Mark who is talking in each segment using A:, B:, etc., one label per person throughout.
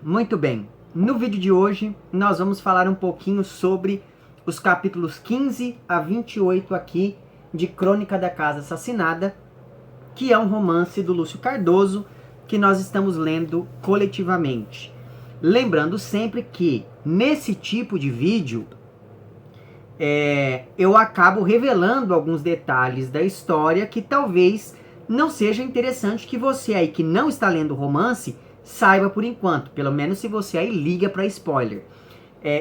A: Muito bem, no vídeo de hoje nós vamos falar um pouquinho sobre os capítulos 15 a 28 aqui de Crônica da Casa Assassinada, que é um romance do Lúcio Cardoso que nós estamos lendo coletivamente. Lembrando sempre que nesse tipo de vídeo eu acabo revelando alguns detalhes da história que talvez não seja interessante que você aí que não está lendo o romance saiba por enquanto, pelo menos se você aí liga para spoiler.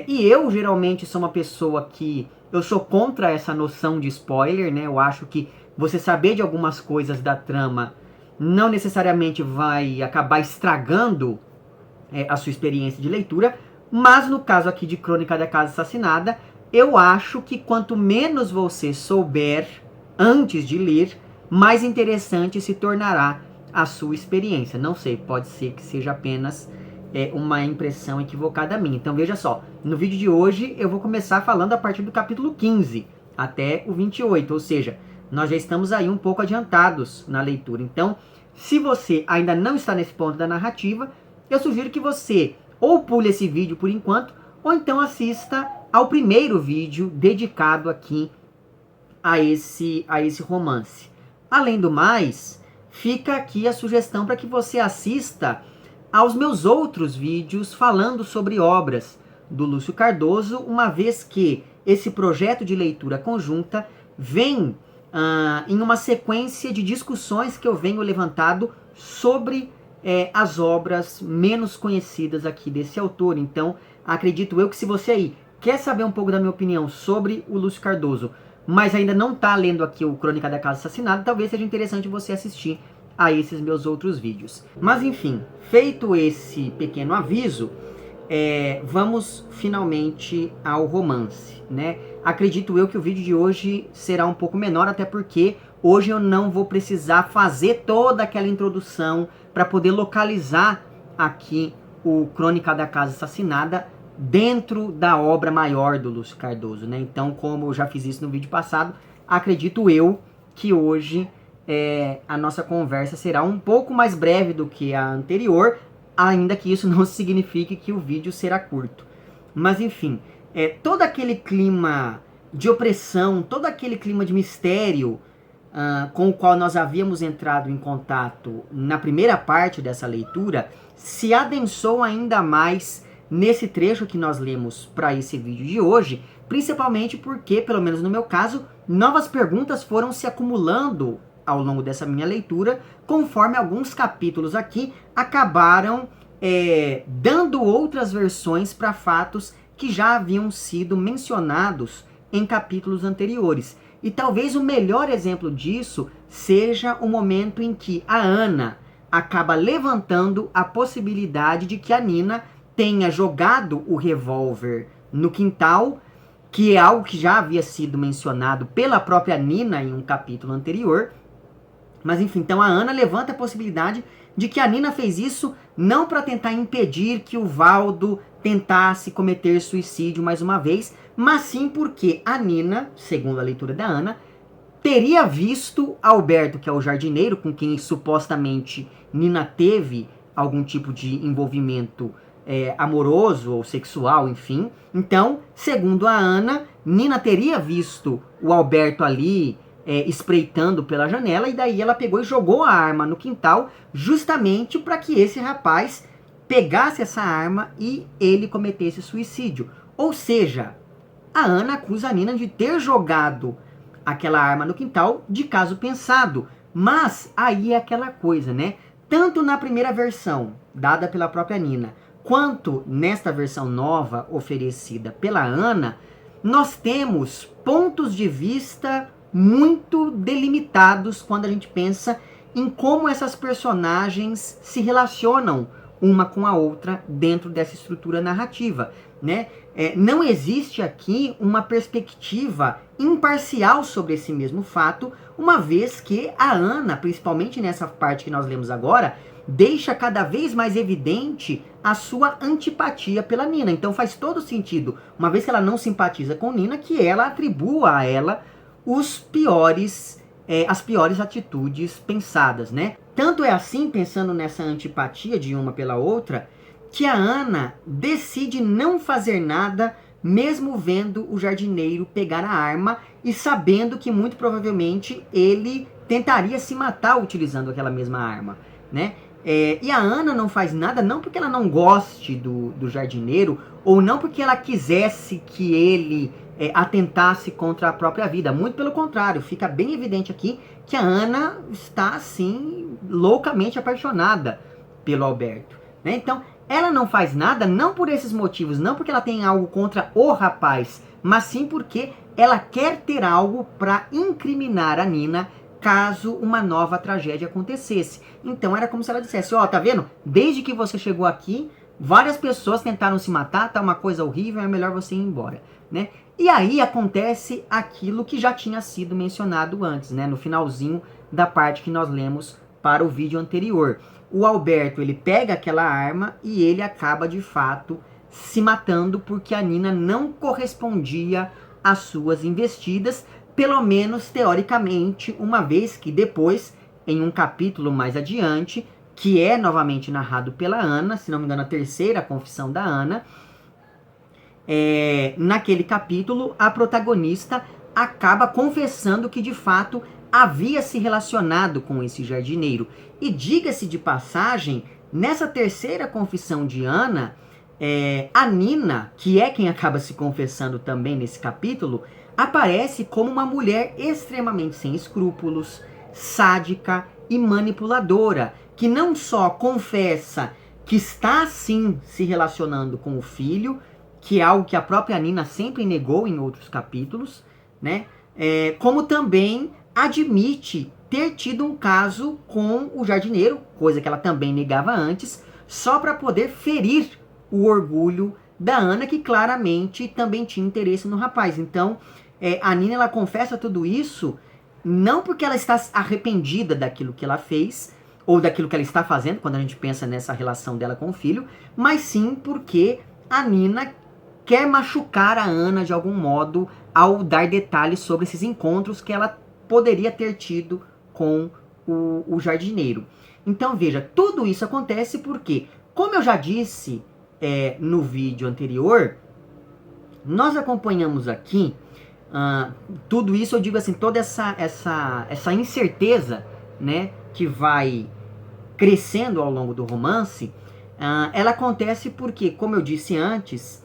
A: E eu geralmente sou uma pessoa que eu sou contra essa noção de spoiler, né? Eu acho que você saber de algumas coisas da trama não necessariamente vai acabar estragando a sua experiência de leitura, mas no caso aqui de Crônica da Casa Assassinada, eu acho que quanto menos você souber antes de ler, mais interessante se tornará a sua experiência. Não sei, pode ser que seja apenas uma impressão equivocada minha. Então veja só, no vídeo de hoje eu vou começar falando a partir do capítulo 15 até o 28, ou seja, nós já estamos aí um pouco adiantados na leitura. Então, se você ainda não está nesse ponto da narrativa, eu sugiro que você ou pule esse vídeo por enquanto, ou então assista ao primeiro vídeo dedicado aqui a esse romance. Além do mais, fica aqui a sugestão para que você assista aos meus outros vídeos falando sobre obras do Lúcio Cardoso, uma vez que esse projeto de leitura conjunta vem em uma sequência de discussões que eu venho levantado sobre as obras menos conhecidas aqui desse autor. Então, acredito eu que se você aí quer saber um pouco da minha opinião sobre o Lúcio Cardoso, mas ainda não está lendo aqui o Crônica da Casa Assassinada, talvez seja interessante você assistir a esses meus outros vídeos. Mas enfim, feito esse pequeno aviso, vamos finalmente ao romance, né? Acredito eu que o vídeo de hoje será um pouco menor, até porque hoje eu não vou precisar fazer toda aquela introdução para poder localizar aqui o Crônica da Casa Assassinada dentro da obra maior do Lúcio Cardoso, né? Então, como eu já fiz isso no vídeo passado, acredito eu que hoje a nossa conversa será um pouco mais breve do que a anterior, ainda que isso não signifique que o vídeo será curto. Mas enfim, todo aquele clima de opressão, todo aquele clima de mistério com o qual nós havíamos entrado em contato na primeira parte dessa leitura, se adensou ainda mais nesse trecho que nós lemos para esse vídeo de hoje, principalmente porque, pelo menos no meu caso, novas perguntas foram se acumulando ao longo dessa minha leitura, conforme alguns capítulos aqui acabaram dando outras versões para fatos que já haviam sido mencionados em capítulos anteriores. E talvez o melhor exemplo disso seja o momento em que a Ana acaba levantando a possibilidade de que a Nina tenha jogado o revólver no quintal, que é algo que já havia sido mencionado pela própria Nina em um capítulo anterior. Mas enfim, então a Ana levanta a possibilidade de que a Nina fez isso não para tentar impedir que o Valdo tentasse cometer suicídio mais uma vez, mas sim porque a Nina, segundo a leitura da Ana, teria visto Alberto, que é o jardineiro, com quem supostamente Nina teve algum tipo de envolvimento amoroso ou sexual, enfim. Então, segundo a Ana, Nina teria visto o Alberto ali espreitando pela janela, e daí ela pegou e jogou a arma no quintal, justamente para que esse rapaz pegasse essa arma e ele cometesse suicídio. Ou seja, a Ana acusa a Nina de ter jogado aquela arma no quintal de caso pensado. Mas aí é aquela coisa, né? Tanto na primeira versão, dada pela própria Nina, quanto nesta versão nova oferecida pela Ana, nós temos pontos de vista muito delimitados quando a gente pensa em como essas personagens se relacionam uma com a outra dentro dessa estrutura narrativa, né? Não existe aqui uma perspectiva imparcial sobre esse mesmo fato, uma vez que a Ana, principalmente nessa parte que nós lemos agora, deixa cada vez mais evidente a sua antipatia pela Nina. Então faz todo sentido, uma vez que ela não simpatiza com Nina, que ela atribua a ela as piores atitudes pensadas, né? Tanto é assim, pensando nessa antipatia de uma pela outra, que a Ana decide não fazer nada, mesmo vendo o jardineiro pegar a arma e sabendo que muito provavelmente ele tentaria se matar utilizando aquela mesma arma, né? E a Ana não faz nada não porque ela não goste do jardineiro ou não porque ela quisesse que ele atentasse contra a própria vida. Muito pelo contrário, fica bem evidente aqui que a Ana está, assim, loucamente apaixonada pelo Alberto, né? Então, ela não faz nada, não por esses motivos, não porque ela tem algo contra o rapaz, mas sim porque ela quer ter algo para incriminar a Nina caso uma nova tragédia acontecesse. Então era como se ela dissesse, ó, tá vendo? Desde que você chegou aqui, várias pessoas tentaram se matar, tá uma coisa horrível, é melhor você ir embora, né? E aí acontece aquilo que já tinha sido mencionado antes, né? No finalzinho da parte que nós lemos para o vídeo anterior. O Alberto, ele pega aquela arma e ele acaba, de fato, se matando porque a Nina não correspondia às suas investidas, pelo menos teoricamente, uma vez que depois, em um capítulo mais adiante, que é novamente narrado pela Ana, se não me engano a terceira confissão da Ana, naquele capítulo a protagonista acaba confessando que de fato havia se relacionado com esse jardineiro. E diga-se de passagem, nessa terceira confissão de Ana, a Nina, que é quem acaba se confessando também nesse capítulo, aparece como uma mulher extremamente sem escrúpulos, sádica e manipuladora, que não só confessa que está sim se relacionando com o filho, que é algo que a própria Nina sempre negou em outros capítulos, né? Como também admite ter tido um caso com o jardineiro, coisa que ela também negava antes, só para poder ferir o orgulho da Ana, que claramente também tinha interesse no rapaz. Então, a Nina, ela confessa tudo isso não porque ela está arrependida daquilo que ela fez, ou daquilo que ela está fazendo, quando a gente pensa nessa relação dela com o filho, mas sim porque a Nina quer machucar a Ana de algum modo ao dar detalhes sobre esses encontros que ela poderia ter tido com o jardineiro. Então veja, tudo isso acontece porque, como eu já disse no vídeo anterior, nós acompanhamos aqui tudo isso, eu digo assim, toda essa incerteza, né, que vai crescendo ao longo do romance, ela acontece porque, como eu disse antes,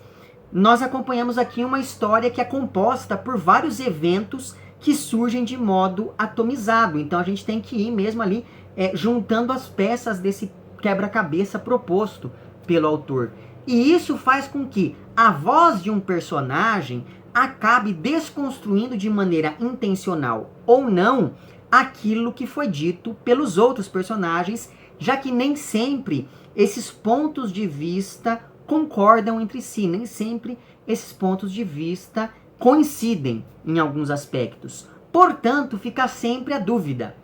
A: nós acompanhamos aqui uma história que é composta por vários eventos que surgem de modo atomizado. Então a gente tem que ir mesmo ali juntando as peças desse quebra-cabeça proposto pelo autor. E isso faz com que a voz de um personagem acabe desconstruindo de maneira intencional ou não aquilo que foi dito pelos outros personagens, já que nem sempre esses pontos de vista concordam entre si, nem sempre esses pontos de vista coincidem em alguns aspectos. Portanto, fica sempre a dúvida,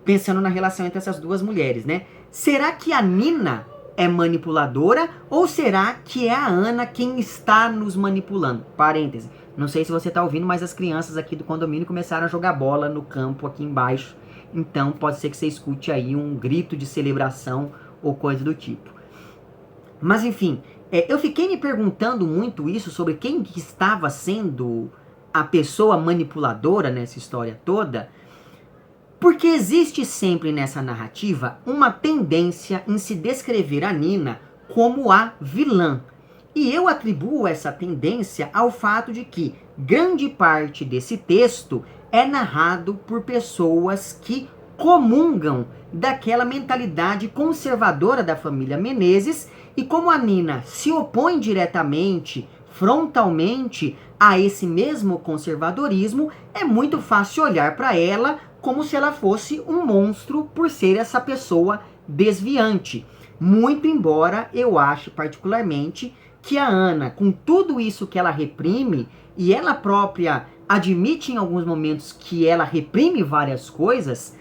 A: pensando na relação entre essas duas mulheres, né? Será que a Nina é manipuladora ou será que é a Ana quem está nos manipulando? Parêntese. Não sei se você está ouvindo, mas as crianças aqui do condomínio começaram a jogar bola no campo aqui embaixo. Então pode ser que você escute aí um grito de celebração ou coisa do tipo. Mas enfim, eu fiquei me perguntando muito isso sobre quem que estava sendo a pessoa manipuladora nessa história toda, porque existe sempre nessa narrativa uma tendência em se descrever a Nina como a vilã. E eu atribuo essa tendência ao fato de que grande parte desse texto é narrado por pessoas que comungam daquela mentalidade conservadora da família Menezes, e como a Nina se opõe diretamente, frontalmente, a esse mesmo conservadorismo, é muito fácil olhar para ela como se ela fosse um monstro por ser essa pessoa desviante. Muito embora eu ache particularmente que a Ana, com tudo isso que ela reprime, e ela própria admite em alguns momentos que ela reprime várias coisas,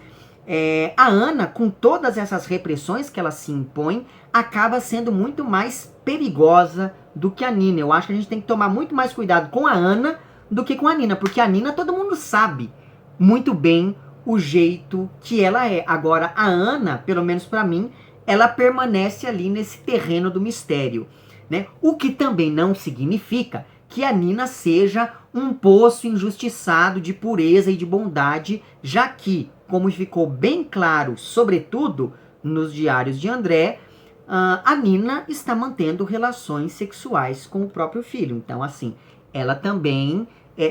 A: a Ana, com todas essas repressões que ela se impõe, acaba sendo muito mais perigosa do que a Nina. Eu acho que a gente tem que tomar muito mais cuidado com a Ana do que com a Nina, porque a Nina todo mundo sabe muito bem o jeito que ela é. Agora, a Ana, pelo menos pra mim, ela permanece ali nesse terreno do mistério, né? O que também não significa que a Nina seja um poço injustiçado de pureza e de bondade, já que, como ficou bem claro, sobretudo nos diários de André, a Nina está mantendo relações sexuais com o próprio filho. Então, assim, ela também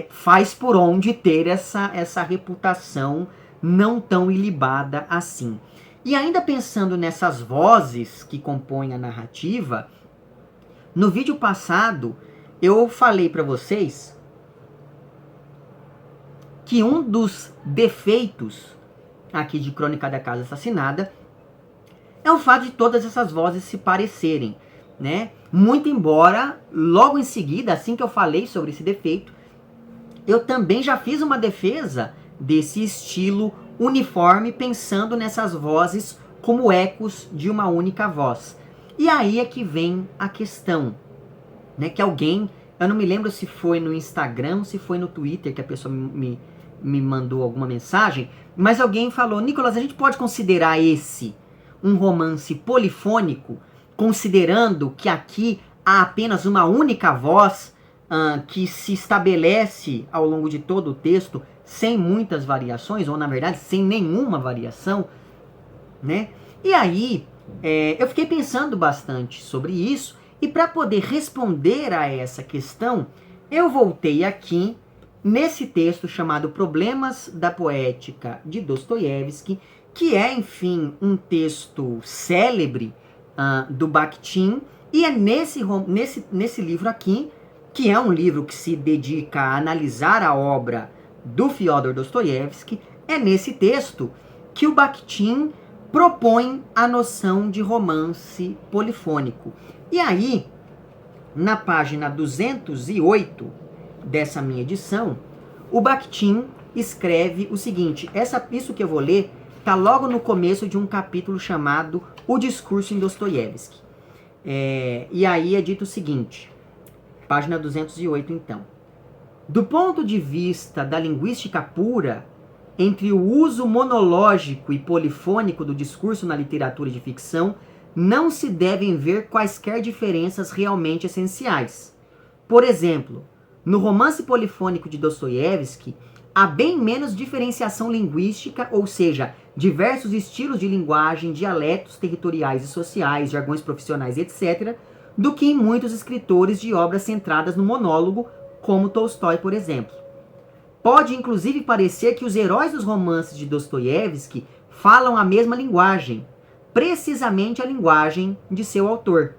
A: faz por onde ter essa reputação não tão ilibada assim. E ainda pensando nessas vozes que compõem a narrativa, no vídeo passado eu falei para vocês que um dos defeitos aqui de Crônica da Casa Assassinada é o fato de todas essas vozes se parecerem, né? Muito embora, logo em seguida, assim que eu falei sobre esse defeito, eu também já fiz uma defesa desse estilo uniforme, pensando nessas vozes como ecos de uma única voz. E aí é que vem a questão, né? Que alguém, eu não me lembro se foi no Instagram, se foi no Twitter que a pessoa me mandou alguma mensagem, mas alguém falou: Nicolas, a gente pode considerar esse um romance polifônico, considerando que aqui há apenas uma única voz que se estabelece ao longo de todo o texto, sem muitas variações, ou na verdade sem nenhuma variação, né? E aí eu fiquei pensando bastante sobre isso, e para poder responder a essa questão, eu voltei aqui nesse texto chamado Problemas da Poética de Dostoiévski, que é, enfim, um texto célebre do Bakhtin, e é nesse livro aqui, que é um livro que se dedica a analisar a obra do Fyodor Dostoiévski, é nesse texto que o Bakhtin propõe a noção de romance polifônico. E aí, na página 208 dessa minha edição, o Bakhtin escreve o seguinte, isso que eu vou ler está logo no começo de um capítulo chamado O Discurso em Dostoiévski. E aí é dito o seguinte, página 208 então. Do ponto de vista da linguística pura, entre o uso monológico e polifônico do discurso na literatura de ficção, não se devem ver quaisquer diferenças realmente essenciais. Por exemplo, no romance polifônico de Dostoiévski, há bem menos diferenciação linguística, ou seja, diversos estilos de linguagem, dialetos territoriais e sociais, jargões profissionais, etc., do que em muitos escritores de obras centradas no monólogo, como Tolstói, por exemplo. Pode inclusive parecer que os heróis dos romances de Dostoiévski falam a mesma linguagem, precisamente a linguagem de seu autor.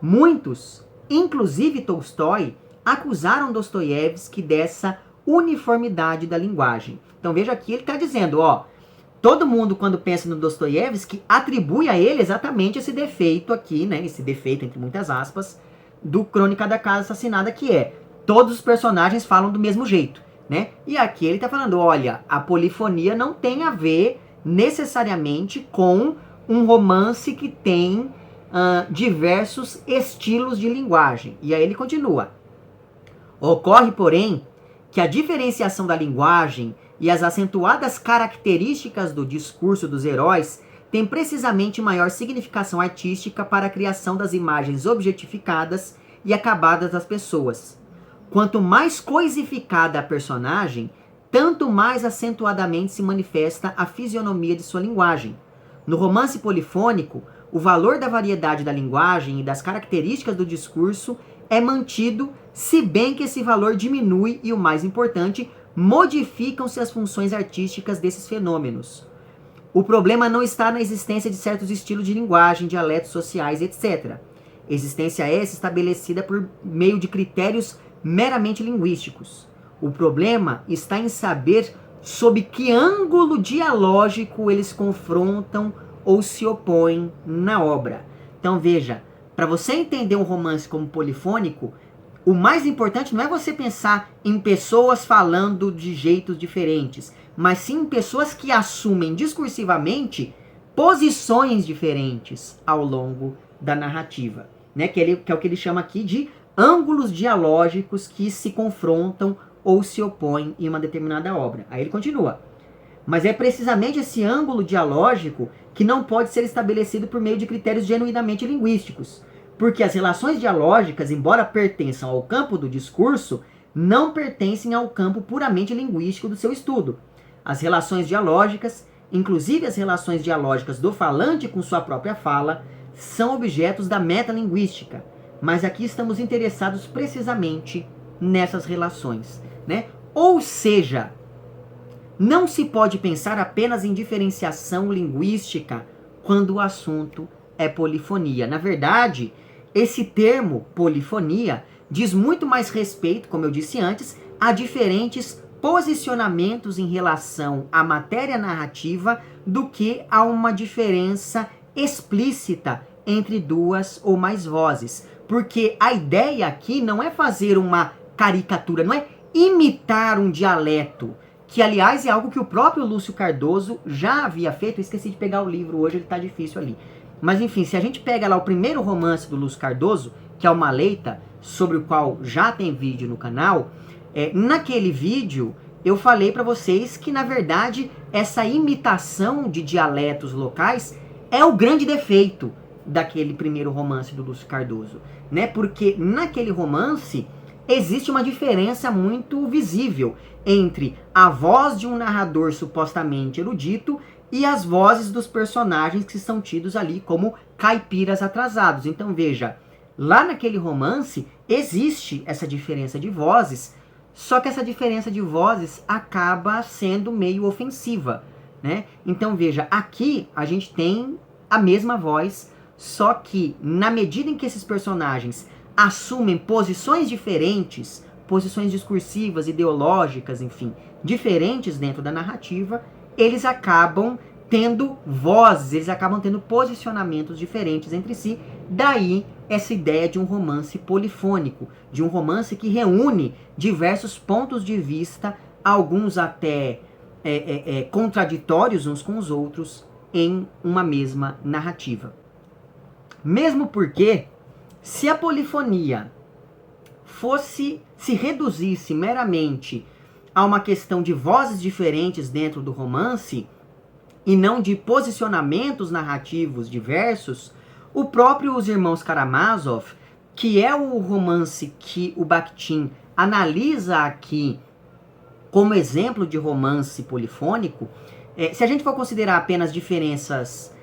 A: Muitos, inclusive Tolstói, acusaram Dostoiévski dessa uniformidade da linguagem. Então veja aqui, ele está dizendo, todo mundo quando pensa no Dostoiévski atribui a ele exatamente esse defeito aqui, né, esse defeito entre muitas aspas, do Crônica da Casa Assassinada, que é, todos os personagens falam do mesmo jeito, né? E aqui ele está falando, olha, a polifonia não tem a ver necessariamente com um romance que tem diversos estilos de linguagem. E aí ele continua. Ocorre, porém, que a diferenciação da linguagem e as acentuadas características do discurso dos heróis têm precisamente maior significação artística para a criação das imagens objetificadas e acabadas das pessoas. Quanto mais coisificada a personagem, tanto mais acentuadamente se manifesta a fisionomia de sua linguagem. No romance polifônico, o valor da variedade da linguagem e das características do discurso é mantido, se bem que esse valor diminui e, o mais importante, modificam-se as funções artísticas desses fenômenos. O problema não está na existência de certos estilos de linguagem, dialetos sociais, etc. Existência essa estabelecida por meio de critérios meramente linguísticos. O problema está em saber sob que ângulo dialógico eles confrontam ou se opõem na obra. Então veja, para você entender um romance como polifônico, o mais importante não é você pensar em pessoas falando de jeitos diferentes, mas sim em pessoas que assumem discursivamente posições diferentes ao longo da narrativa, né? Que é o que ele chama aqui de ângulos dialógicos que se confrontam ou se opõem em uma determinada obra. Aí ele continua. Mas é precisamente esse ângulo dialógico que não pode ser estabelecido por meio de critérios genuinamente linguísticos, porque as relações dialógicas, embora pertençam ao campo do discurso, não pertencem ao campo puramente linguístico do seu estudo. As relações dialógicas, inclusive as relações dialógicas do falante com sua própria fala, são objetos da metalinguística, mas aqui estamos interessados precisamente nessas relações, né? Ou seja, não se pode pensar apenas em diferenciação linguística quando o assunto é polifonia. Na verdade, esse termo polifonia diz muito mais respeito, como eu disse antes, a diferentes posicionamentos em relação à matéria narrativa do que a uma diferença explícita entre duas ou mais vozes. Porque a ideia aqui não é fazer uma caricatura, não é imitar um dialeto, que aliás é algo que o próprio Lúcio Cardoso já havia feito. Eu esqueci de pegar o livro hoje, ele tá difícil ali. Mas enfim, se a gente pega lá o primeiro romance do Lúcio Cardoso, que é o Maleita, sobre o qual já tem vídeo no canal, naquele vídeo eu falei para vocês que na verdade essa imitação de dialetos locais é o grande defeito daquele primeiro romance do Lúcio Cardoso, né? Porque naquele romance existe uma diferença muito visível entre a voz de um narrador supostamente erudito e as vozes dos personagens que são tidos ali como caipiras atrasados. Então veja, lá naquele romance existe essa diferença de vozes, só que essa diferença de vozes acaba sendo meio ofensiva, né? Então veja, aqui a gente tem a mesma voz, só que na medida em que esses personagens assumem posições diferentes, posições discursivas, ideológicas, enfim, diferentes dentro da narrativa, eles acabam tendo vozes, eles acabam tendo posicionamentos diferentes entre si. Daí essa ideia de um romance polifônico, de um romance que reúne diversos pontos de vista, alguns até contraditórios uns com os outros, em uma mesma narrativa. Mesmo porque, se a polifonia se reduzisse meramente a uma questão de vozes diferentes dentro do romance, e não de posicionamentos narrativos diversos, o próprio Os Irmãos Karamazov, que é o romance que o Bakhtin analisa aqui como exemplo de romance polifônico, se a gente for considerar apenas diferenças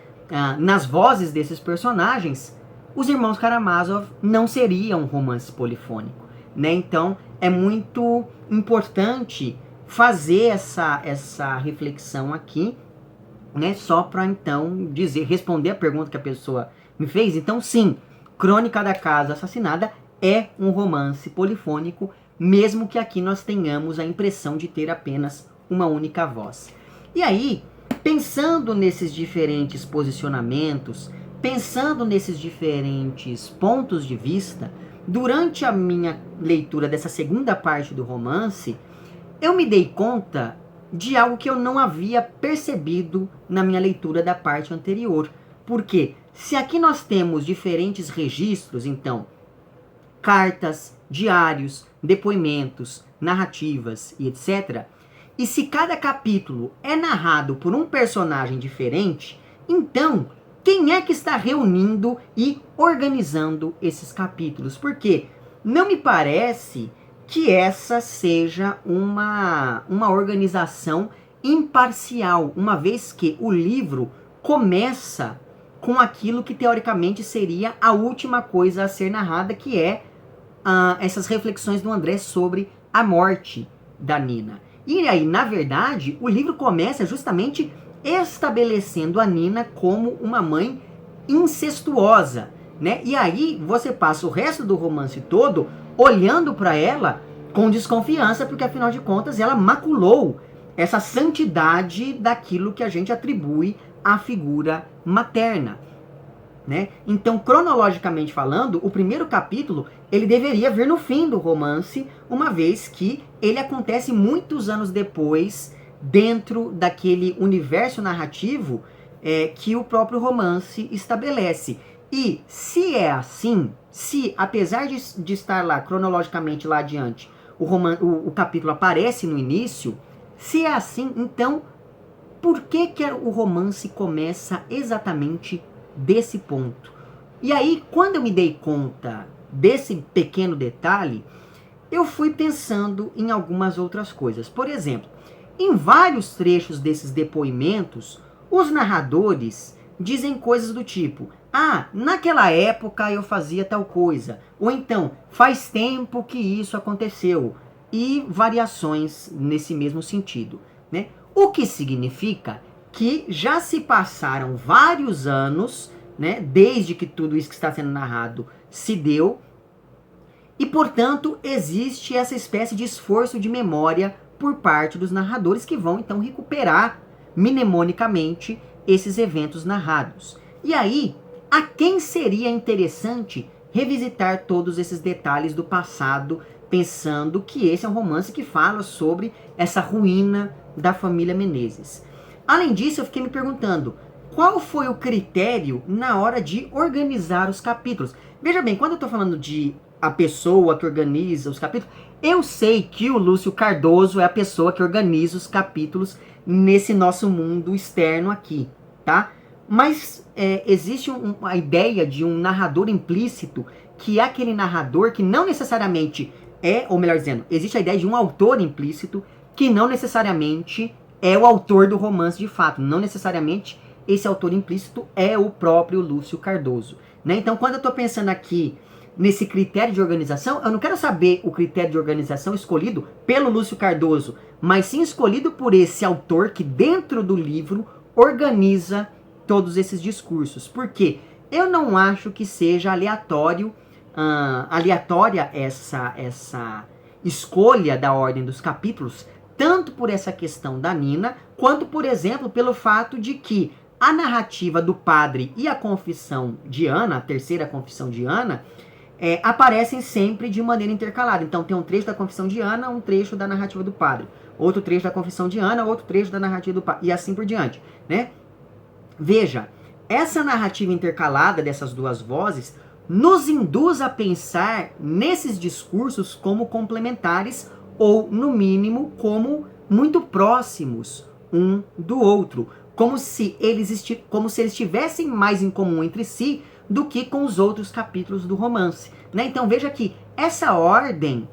A: nas vozes desses personagens, Os Irmãos Karamazov não seria um romance polifônico, né? Então é muito importante fazer essa reflexão aqui, né? Só para então responder a pergunta que a pessoa me fez. Então sim, Crônica da Casa Assassinada é um romance polifônico, mesmo que aqui nós tenhamos a impressão de ter apenas uma única voz. E aí, pensando nesses diferentes posicionamentos, pensando nesses diferentes pontos de vista, durante a minha leitura dessa segunda parte do romance, eu me dei conta de algo que eu não havia percebido na minha leitura da parte anterior. Porque se aqui nós temos diferentes registros, então, cartas, diários, depoimentos, narrativas e etc., e se cada capítulo é narrado por um personagem diferente, então, quem é que está reunindo e organizando esses capítulos? Porque não me parece que essa seja uma organização imparcial, uma vez que o livro começa com aquilo que teoricamente seria a última coisa a ser narrada, que é essas reflexões do André sobre a morte da Nina. E aí, na verdade, o livro começa justamente estabelecendo a Nina como uma mãe incestuosa, né? E aí você passa o resto do romance todo olhando para ela com desconfiança, porque afinal de contas ela maculou essa santidade daquilo que a gente atribui à figura materna, né? Então, cronologicamente falando, o primeiro capítulo ele deveria vir no fim do romance, uma vez que ele acontece muitos anos depois, dentro daquele universo narrativo que o próprio romance estabelece. E se é assim, se apesar de estar lá cronologicamente lá adiante, o capítulo aparece no início, se é assim, então por que o romance começa exatamente desse ponto? E aí, quando eu me dei conta desse pequeno detalhe, eu fui pensando em algumas outras coisas. Por exemplo, em vários trechos desses depoimentos, os narradores dizem coisas do tipo: ah, naquela época eu fazia tal coisa, ou então, faz tempo que isso aconteceu, e variações nesse mesmo sentido, né? O que significa que já se passaram vários anos, né, desde que tudo isso que está sendo narrado se deu, e, portanto, existe essa espécie de esforço de memória por parte dos narradores que vão, então, recuperar mnemonicamente esses eventos narrados. E aí, a quem seria interessante revisitar todos esses detalhes do passado, pensando que esse é um romance que fala sobre essa ruína da família Menezes? Além disso, eu fiquei me perguntando, qual foi o critério na hora de organizar os capítulos? Veja bem, quando eu estou falando de a pessoa que organiza os capítulos, eu sei que o Lúcio Cardoso é a pessoa que organiza os capítulos nesse nosso mundo externo aqui, tá? Mas existe a ideia de um narrador implícito, que é aquele narrador que não necessariamente é, ou melhor dizendo, existe a ideia de um autor implícito, que não necessariamente é o autor do romance de fato, não necessariamente esse autor implícito é o próprio Lúcio Cardoso, né? Então, quando eu estou pensando aqui nesse critério de organização, eu não quero saber o critério de organização escolhido pelo Lúcio Cardoso, mas sim escolhido por esse autor que dentro do livro organiza todos esses discursos. Porque eu não acho que seja aleatória essa escolha da ordem dos capítulos, tanto por essa questão da Nina, quanto, por exemplo, pelo fato de que a narrativa do padre e a confissão de Ana, a terceira confissão de Ana, aparecem sempre de maneira intercalada. Então tem um trecho da confissão de Ana, um trecho da narrativa do padre. Outro trecho da confissão de Ana, outro trecho da narrativa do padre. E assim por diante, né? Veja, essa narrativa intercalada dessas duas vozes nos induz a pensar nesses discursos como complementares ou, no mínimo, como muito próximos um do outro. Como se eles tivessem mais em comum entre si do que com os outros capítulos do romance, né? Então veja que essa ordem,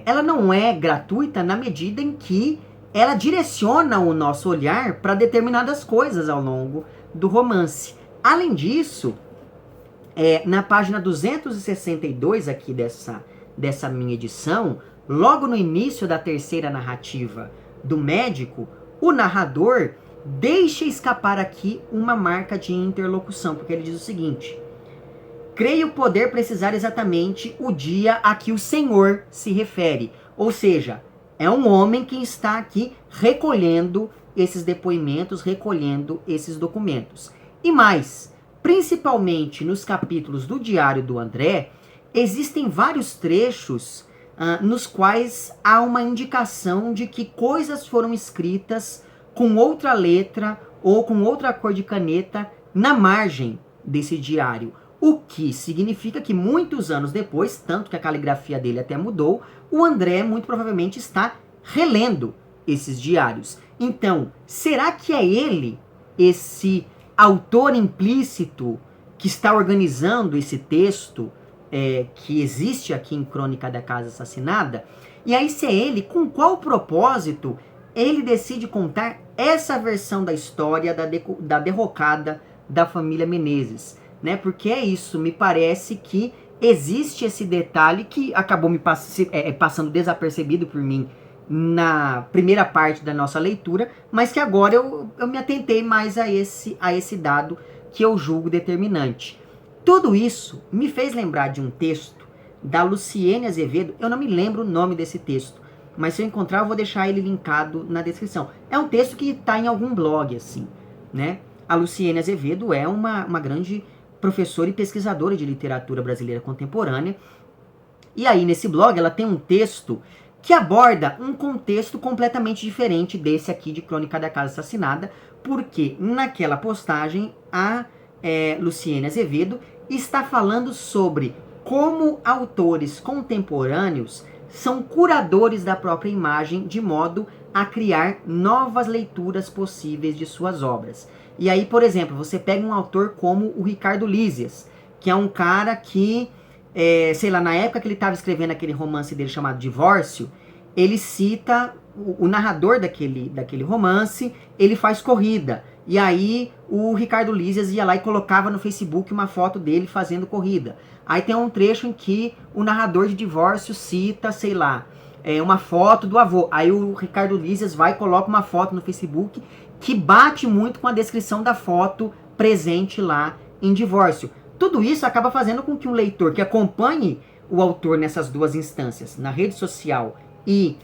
A: ela não é gratuita na medida em que ela direciona o nosso olhar para determinadas coisas ao longo do romance. Além disso, na página 262 aqui dessa minha edição, logo no início da terceira narrativa do médico, o narrador deixa escapar aqui uma marca de interlocução, porque ele diz o seguinte: creio poder precisar exatamente o dia a que o Senhor se refere. Ou seja, é um homem que está aqui recolhendo esses depoimentos, recolhendo esses documentos. E mais, principalmente nos capítulos do Diário do André, existem vários trechos nos quais há uma indicação de que coisas foram escritas com outra letra ou com outra cor de caneta na margem desse diário. O que significa que muitos anos depois, tanto que a caligrafia dele até mudou, o André muito provavelmente está relendo esses diários. Então, será que é ele, esse autor implícito, que está organizando esse texto que existe aqui em Crônica da Casa Assassinada? E aí, se é ele, com qual propósito ele decide contar essa versão da história da derrocada da família Menezes, né? Porque é isso, me parece que existe esse detalhe que acabou me passando desapercebido por mim na primeira parte da nossa leitura, mas que agora eu me atentei mais a esse dado que eu julgo determinante. Tudo isso me fez lembrar de um texto da Luciene Azevedo. Eu não me lembro o nome desse texto, mas se eu encontrar eu vou deixar ele linkado na descrição. É um texto que está em algum blog, assim, né? A Luciene Azevedo é uma grande professora e pesquisadora de literatura brasileira contemporânea. E aí, nesse blog, ela tem um texto que aborda um contexto completamente diferente desse aqui de Crônica da Casa Assassinada, porque naquela postagem a Luciene Azevedo está falando sobre como autores contemporâneos são curadores da própria imagem, de modo a criar novas leituras possíveis de suas obras. E aí, por exemplo, você pega um autor como o Ricardo Lísias, que é um cara que, sei lá, na época que ele estava escrevendo aquele romance dele chamado Divórcio, ele cita o narrador daquele romance, ele faz corrida. E aí o Ricardo Lísias ia lá e colocava no Facebook uma foto dele fazendo corrida. Aí tem um trecho em que o narrador de Divórcio cita, sei lá, uma foto do avô. Aí o Ricardo Lísias vai e coloca uma foto no Facebook que bate muito com a descrição da foto presente lá em Divórcio. Tudo isso acaba fazendo com que um leitor que acompanhe o autor nessas duas instâncias, na rede social e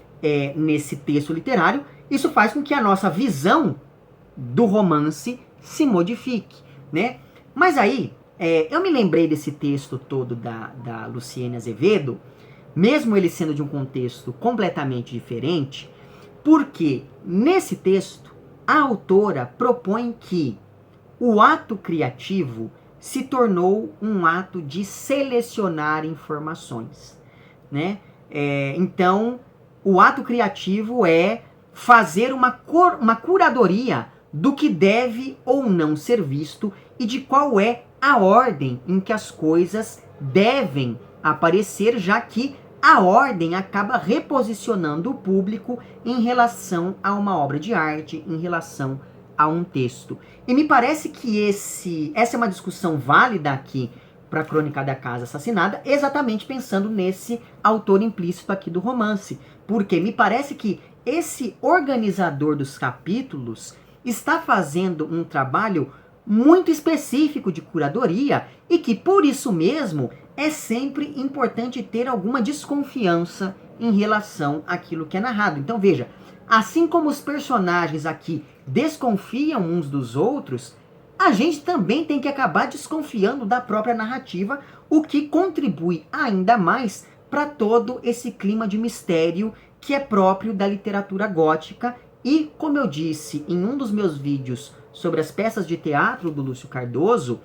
A: nesse texto literário, isso faz com que a nossa visão do romance se modifique, né? Mas aí, eu me lembrei desse texto todo da Luciene Azevedo, mesmo ele sendo de um contexto completamente diferente, porque nesse texto a autora propõe que o ato criativo se tornou um ato de selecionar informações, né? Então, o ato criativo é fazer uma curadoria do que deve ou não ser visto e de qual é a ordem em que as coisas devem aparecer, já que a ordem acaba reposicionando o público em relação a uma obra de arte, em relação a um texto. E me parece que essa é uma discussão válida aqui para a Crônica da Casa Assassinada, exatamente pensando nesse autor implícito aqui do romance. Porque me parece que esse organizador dos capítulos está fazendo um trabalho muito específico de curadoria e que, por isso mesmo, é sempre importante ter alguma desconfiança em relação àquilo que é narrado. Então veja, assim como os personagens aqui desconfiam uns dos outros, a gente também tem que acabar desconfiando da própria narrativa, o que contribui ainda mais para todo esse clima de mistério que é próprio da literatura gótica. E, como eu disse em um dos meus vídeos sobre as peças de teatro do Lúcio Cardoso,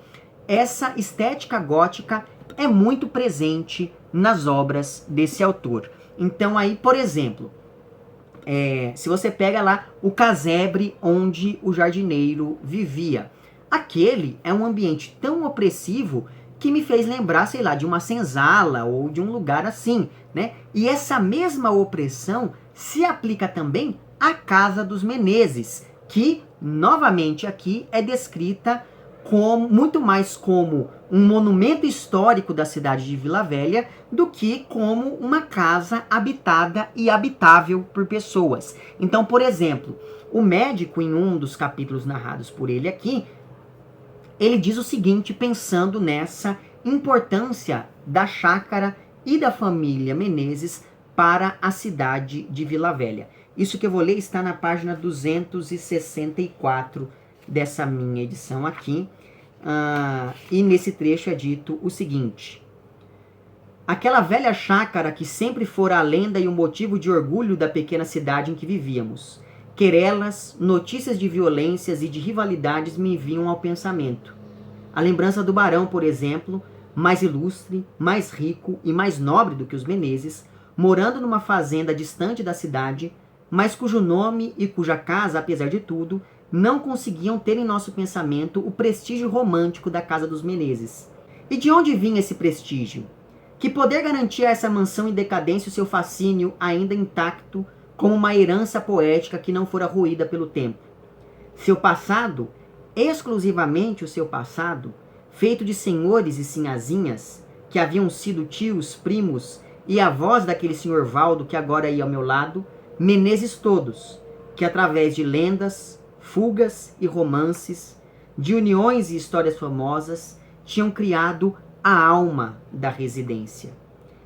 A: essa estética gótica é muito presente nas obras desse autor. Então aí, por exemplo, se você pega lá o casebre onde o jardineiro vivia, aquele é um ambiente tão opressivo que me fez lembrar, sei lá, de uma senzala ou de um lugar assim, né? E essa mesma opressão se aplica também à Casa dos Menezes, que, novamente aqui, é descrita muito mais como um monumento histórico da cidade de Vila Velha do que como uma casa habitada e habitável por pessoas. Então, por exemplo, o médico, em um dos capítulos narrados por ele aqui, ele diz o seguinte, pensando nessa importância da chácara e da família Menezes para a cidade de Vila Velha. Isso que eu vou ler está na página 264 dessa minha edição aqui. E nesse trecho é dito o seguinte: aquela velha chácara que sempre fora a lenda e o motivo de orgulho da pequena cidade em que vivíamos. Querelas, notícias de violências e de rivalidades me vinham ao pensamento. A lembrança do barão, por exemplo, mais ilustre, mais rico e mais nobre do que os Menezes, morando numa fazenda distante da cidade, mas cujo nome e cuja casa, apesar de tudo, não conseguiam ter em nosso pensamento o prestígio romântico da Casa dos Menezes. E de onde vinha esse prestígio? Que poder garantia a essa mansão em decadência o seu fascínio ainda intacto, como uma herança poética que não fora ruída pelo tempo? Seu passado, exclusivamente o seu passado, feito de senhores e sinhazinhas, que haviam sido tios, primos e avós daquele senhor Valdo que agora ia ao meu lado, Menezes todos, que através de lendas, fugas e romances, de uniões e histórias famosas, tinham criado a alma da residência.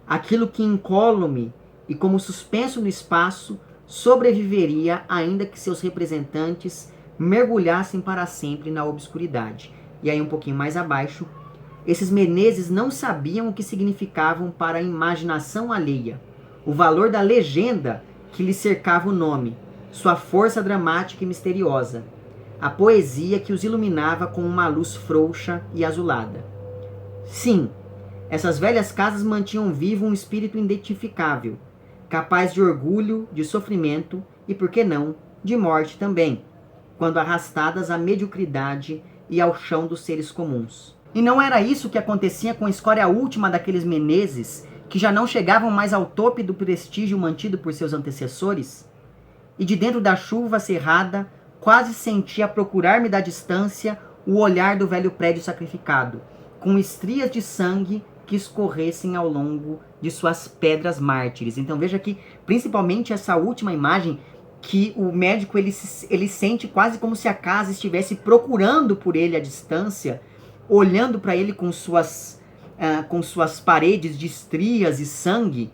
A: Aquilo que incólume e como suspenso no espaço sobreviveria ainda que seus representantes mergulhassem para sempre na obscuridade. E aí um pouquinho mais abaixo, esses Menezes não sabiam o que significavam para a imaginação alheia, o valor da legenda que lhe cercava o nome, sua força dramática e misteriosa, a poesia que os iluminava com uma luz frouxa e azulada. Sim, essas velhas casas mantinham vivo um espírito identificável, capaz de orgulho, de sofrimento e, por que não, de morte também, quando arrastadas à mediocridade e ao chão dos seres comuns. E não era isso que acontecia com a escória última daqueles Menezes, que já não chegavam mais ao tope do prestígio mantido por seus antecessores? E de dentro da chuva cerrada, quase sentia procurar-me da distância o olhar do velho prédio sacrificado, com estrias de sangue que escorressem ao longo de suas pedras mártires. Então veja que, principalmente essa última imagem, que o médico ele sente quase como se a casa estivesse procurando por ele à distância, olhando para ele com suas paredes de estrias e sangue,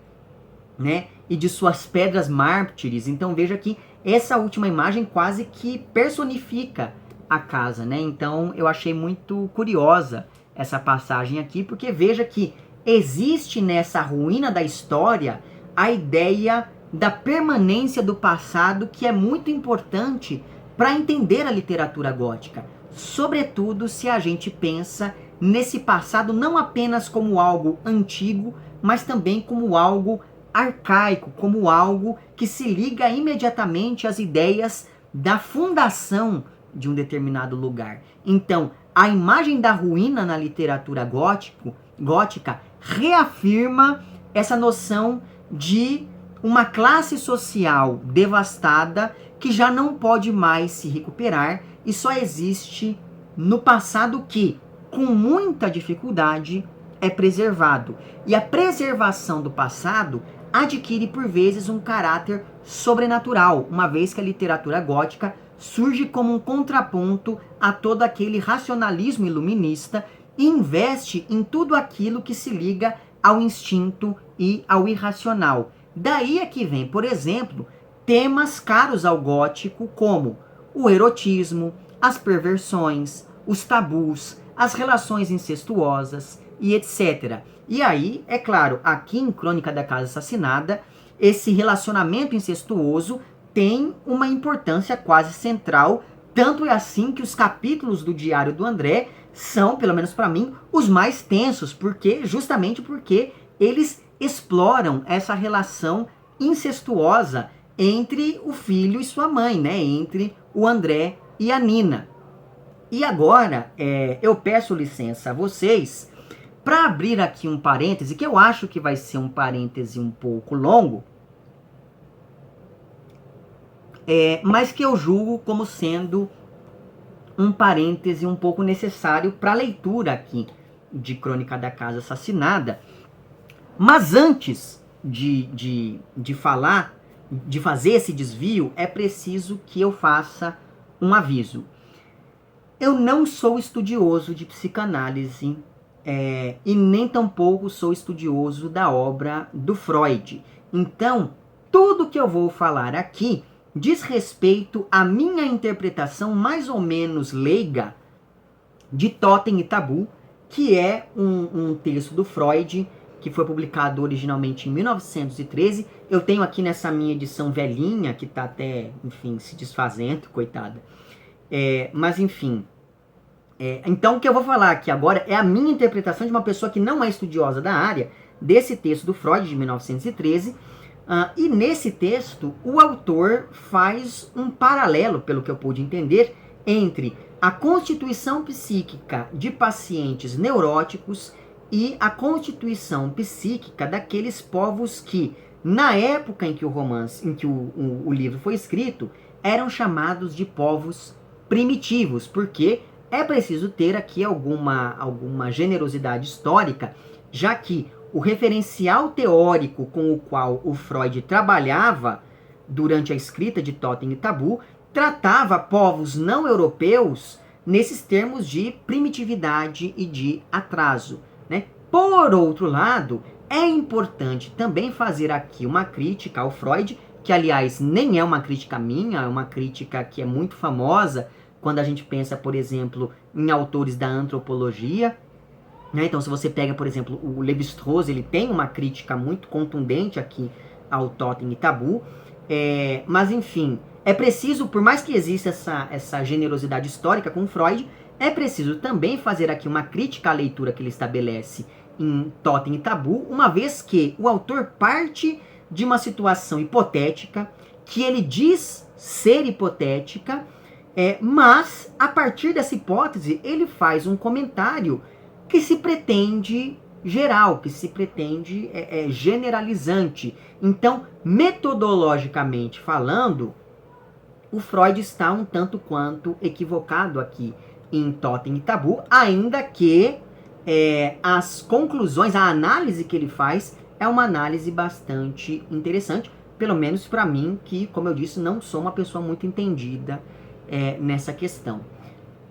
A: né, e de suas pedras mártires. Então veja que essa última imagem quase que personifica a casa, né? Então eu achei muito curiosa essa passagem aqui, porque veja que existe nessa ruína da história a ideia da permanência do passado, que é muito importante para entender a literatura gótica, sobretudo se a gente pensa nesse passado não apenas como algo antigo, mas também como algo arcaico, como algo que se liga imediatamente às ideias da fundação de um determinado lugar. Então, a imagem da ruína na literatura gótica reafirma essa noção de uma classe social devastada que já não pode mais se recuperar e só existe no passado que, com muita dificuldade, é preservado. E a preservação do passado adquire por vezes um caráter sobrenatural, uma vez que a literatura gótica surge como um contraponto a todo aquele racionalismo iluminista e investe em tudo aquilo que se liga ao instinto e ao irracional. Daí é que vem, por exemplo, temas caros ao gótico como o erotismo, as perversões, os tabus, as relações incestuosas e etc. E aí, é claro, aqui em Crônica da Casa Assassinada, esse relacionamento incestuoso tem uma importância quase central, tanto é assim que os capítulos do Diário do André são, pelo menos para mim, os mais tensos, justamente porque eles exploram essa relação incestuosa entre o filho e sua mãe, né? Entre o André e a Nina. E agora, eu peço licença a vocês para abrir aqui um parêntese, que eu acho que vai ser um parêntese um pouco longo, mas que eu julgo como sendo um parêntese um pouco necessário para a leitura aqui de Crônica da Casa Assassinada. Mas antes de falar, de fazer esse desvio, é preciso que eu faça um aviso. Eu não sou estudioso de psicanálise e nem tampouco sou estudioso da obra do Freud. Então, tudo que eu vou falar aqui diz respeito à minha interpretação mais ou menos leiga de Totem e Tabu, que é um texto do Freud, que foi publicado originalmente em 1913. Eu tenho aqui nessa minha edição velhinha, que está até, enfim, se desfazendo, coitada. Mas, enfim. Então, o que eu vou falar aqui agora é a minha interpretação de uma pessoa que não é estudiosa da área, desse texto do Freud, de 1913. E nesse texto, o autor faz um paralelo, pelo que eu pude entender, entre a constituição psíquica de pacientes neuróticos e a constituição psíquica daqueles povos que, na época em que o livro foi escrito, eram chamados de povos primitivos, porque é preciso ter aqui alguma generosidade histórica, já que o referencial teórico com o qual o Freud trabalhava durante a escrita de Totem e Tabu tratava povos não europeus nesses termos de primitividade e de atraso, né? Por outro lado, é importante também fazer aqui uma crítica ao Freud, que aliás nem é uma crítica minha, é uma crítica que é muito famosa quando a gente pensa, por exemplo, em autores da antropologia. Então, se você pega, por exemplo, o Lévi-Strauss, ele tem uma crítica muito contundente aqui ao Totem e Tabu. Mas, enfim, é preciso, por mais que exista essa generosidade histórica com Freud, é preciso também fazer aqui uma crítica à leitura que ele estabelece em Totem e Tabu, uma vez que o autor parte de uma situação hipotética que ele diz ser hipotética, mas a partir dessa hipótese ele faz um comentário que se pretende geral, que se pretende generalizante. Então, metodologicamente falando, o Freud está um tanto quanto equivocado aqui em Totem e Tabu, ainda que as conclusões, a análise que ele faz é uma análise bastante interessante, pelo menos para mim, que, como eu disse, não sou uma pessoa muito entendida nessa questão.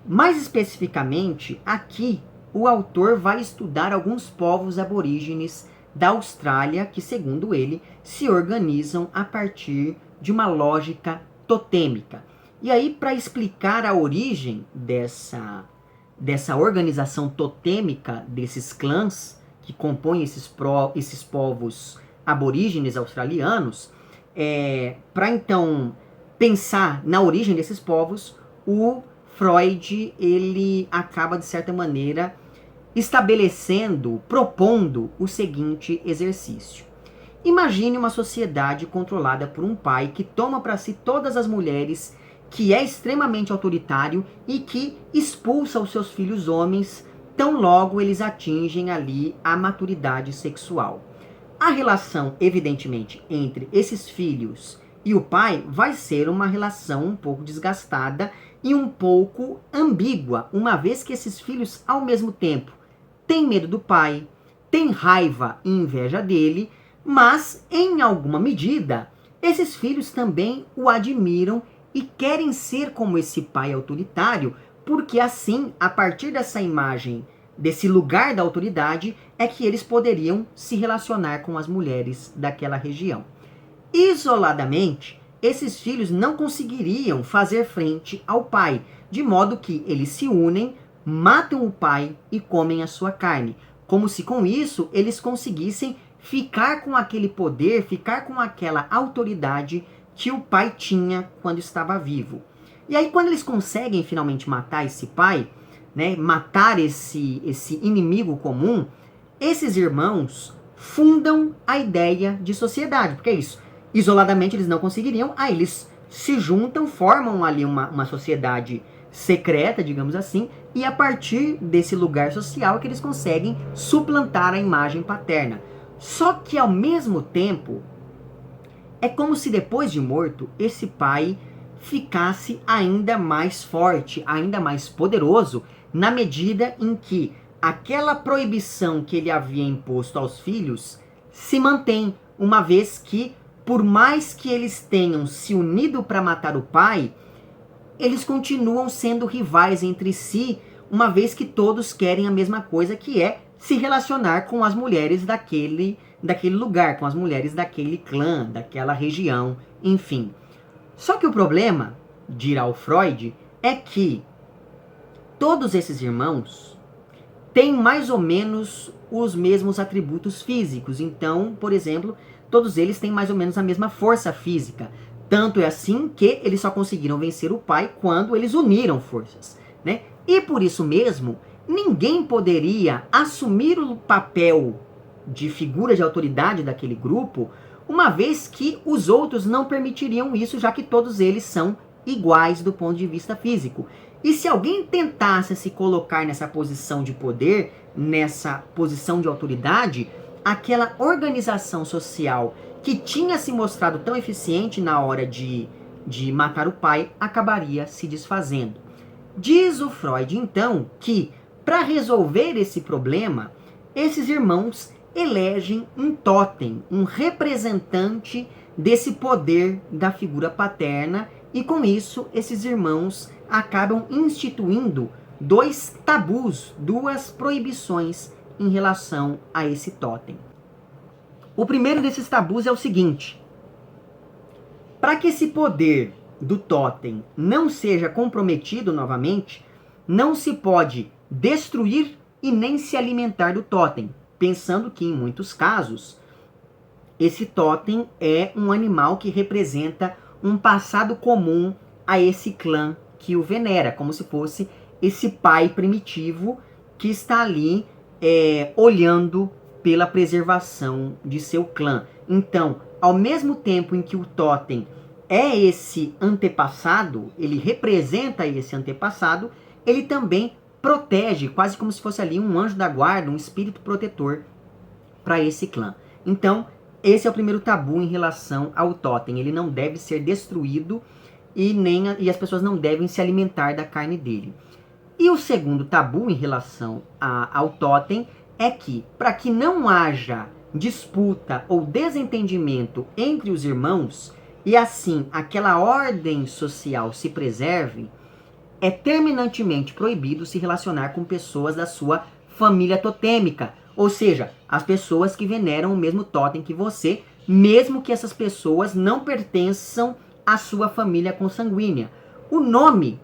A: Mais especificamente, aqui o autor vai estudar alguns povos aborígenes da Austrália que, segundo ele, se organizam a partir de uma lógica totêmica. E aí, para explicar a origem dessa organização totêmica desses clãs que compõem esses povos aborígenes australianos, para então pensar na origem desses povos, o Freud ele acaba, de certa maneira, propondo o seguinte exercício. Imagine uma sociedade controlada por um pai que toma para si todas as mulheres, que é extremamente autoritário e que expulsa os seus filhos homens tão logo eles atingem ali a maturidade sexual. A relação, evidentemente, entre esses filhos e o pai vai ser uma relação um pouco desgastada e um pouco ambígua, uma vez que esses filhos, ao mesmo tempo, têm medo do pai, têm raiva e inveja dele, mas, em alguma medida, esses filhos também o admiram e querem ser como esse pai autoritário, porque assim, a partir dessa imagem, desse lugar da autoridade, é que eles poderiam se relacionar com as mulheres daquela região. Isoladamente, esses filhos não conseguiriam fazer frente ao pai, de modo que eles se unem, matam o pai e comem a sua carne, como se com isso eles conseguissem ficar com aquele poder, ficar com aquela autoridade que o pai tinha quando estava vivo. E aí, quando eles conseguem finalmente matar esse pai, né, matar esse inimigo comum, esses irmãos fundam a ideia de sociedade, porque é isso. Isoladamente eles não conseguiriam, aí eles se juntam, formam ali uma sociedade secreta, digamos assim, e a partir desse lugar social é que eles conseguem suplantar a imagem paterna. Só que ao mesmo tempo, é como se depois de morto, esse pai ficasse ainda mais forte, ainda mais poderoso, na medida em que aquela proibição que ele havia imposto aos filhos se mantém, uma vez que, por mais que eles tenham se unido para matar o pai, eles continuam sendo rivais entre si, uma vez que todos querem a mesma coisa, que é se relacionar com as mulheres daquele lugar, com as mulheres daquele clã, daquela região, enfim. Só que o problema, dirá o Freud, é que todos esses irmãos têm mais ou menos os mesmos atributos físicos. Então, por exemplo, todos eles têm mais ou menos a mesma força física. Tanto é assim que eles só conseguiram vencer o pai quando eles uniram forças, né? E por isso mesmo, ninguém poderia assumir o papel de figura de autoridade daquele grupo, uma vez que os outros não permitiriam isso, já que todos eles são iguais do ponto de vista físico. E se alguém tentasse se colocar nessa posição de poder, nessa posição de autoridade, aquela organização social que tinha se mostrado tão eficiente na hora de matar o pai, acabaria se desfazendo. Diz o Freud, então, que para resolver esse problema, esses irmãos elegem um totem, um representante desse poder da figura paterna, e com isso esses irmãos acabam instituindo 2 tabus, 2 proibições em relação a esse totem. O primeiro desses tabus é o seguinte: para que esse poder do totem não seja comprometido novamente, não se pode destruir e nem se alimentar do totem, pensando que em muitos casos esse totem é um animal que representa um passado comum a esse clã que o venera, como se fosse esse pai primitivo que está ali olhando pela preservação de seu clã. Então, ao mesmo tempo em que o totem é esse antepassado, ele representa esse antepassado, ele também protege, quase como se fosse ali um anjo da guarda, um espírito protetor para esse clã. Então, esse é o primeiro tabu em relação ao totem. Ele não deve ser destruído e as pessoas não devem se alimentar da carne dele. E o segundo tabu em relação ao totem é que, para que não haja disputa ou desentendimento entre os irmãos, e assim aquela ordem social se preserve, é terminantemente proibido se relacionar com pessoas da sua família totêmica, ou seja, as pessoas que veneram o mesmo totem que você, mesmo que essas pessoas não pertençam à sua família consanguínea. O nome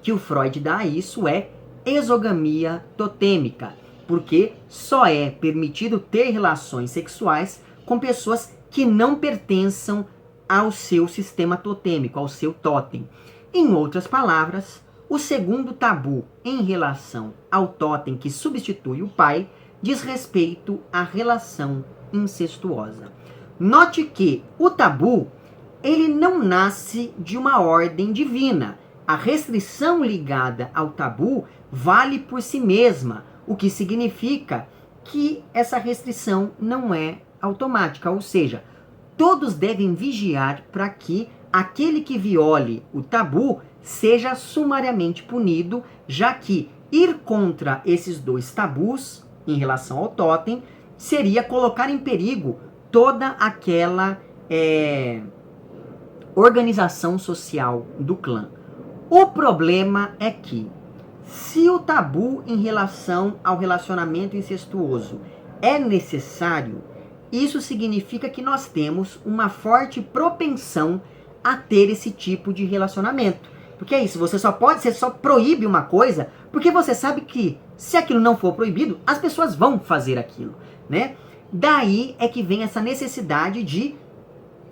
A: que o Freud dá a isso é exogamia totêmica, porque só é permitido ter relações sexuais com pessoas que não pertençam ao seu sistema totêmico, ao seu totem. Em outras palavras, o segundo tabu em relação ao totem que substitui o pai diz respeito à relação incestuosa. Note que o tabu, ele não nasce de uma ordem divina. A restrição ligada ao tabu vale por si mesma, o que significa que essa restrição não é automática, ou seja, todos devem vigiar para que aquele que viole o tabu seja sumariamente punido, já que ir contra esses dois tabus em relação ao totem seria colocar em perigo toda aquela organização social do clã. O problema é que, se o tabu em relação ao relacionamento incestuoso é necessário, isso significa que nós temos uma forte propensão a ter esse tipo de relacionamento. Porque é isso, você só proíbe uma coisa porque você sabe que, se aquilo não for proibido, as pessoas vão fazer aquilo, né? Daí é que vem essa necessidade de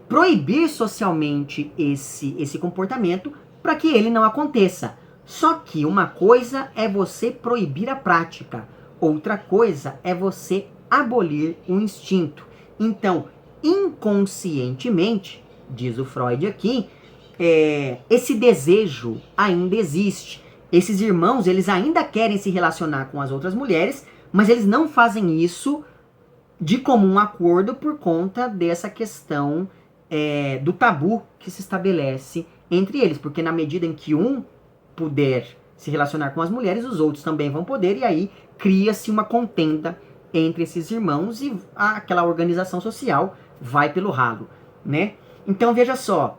A: proibir socialmente esse comportamento para que ele não aconteça. Só que uma coisa é você proibir a prática, outra coisa é você abolir o instinto. Então, inconscientemente, diz o Freud aqui, esse desejo ainda existe. Esses irmãos, eles ainda querem se relacionar com as outras mulheres, mas eles não fazem isso de comum acordo por conta dessa questão do tabu que se estabelece entre eles. Porque na medida em que um puder se relacionar com as mulheres, os outros também vão poder, e aí cria-se uma contenda entre esses irmãos e aquela organização social vai pelo ralo, né? Então veja só,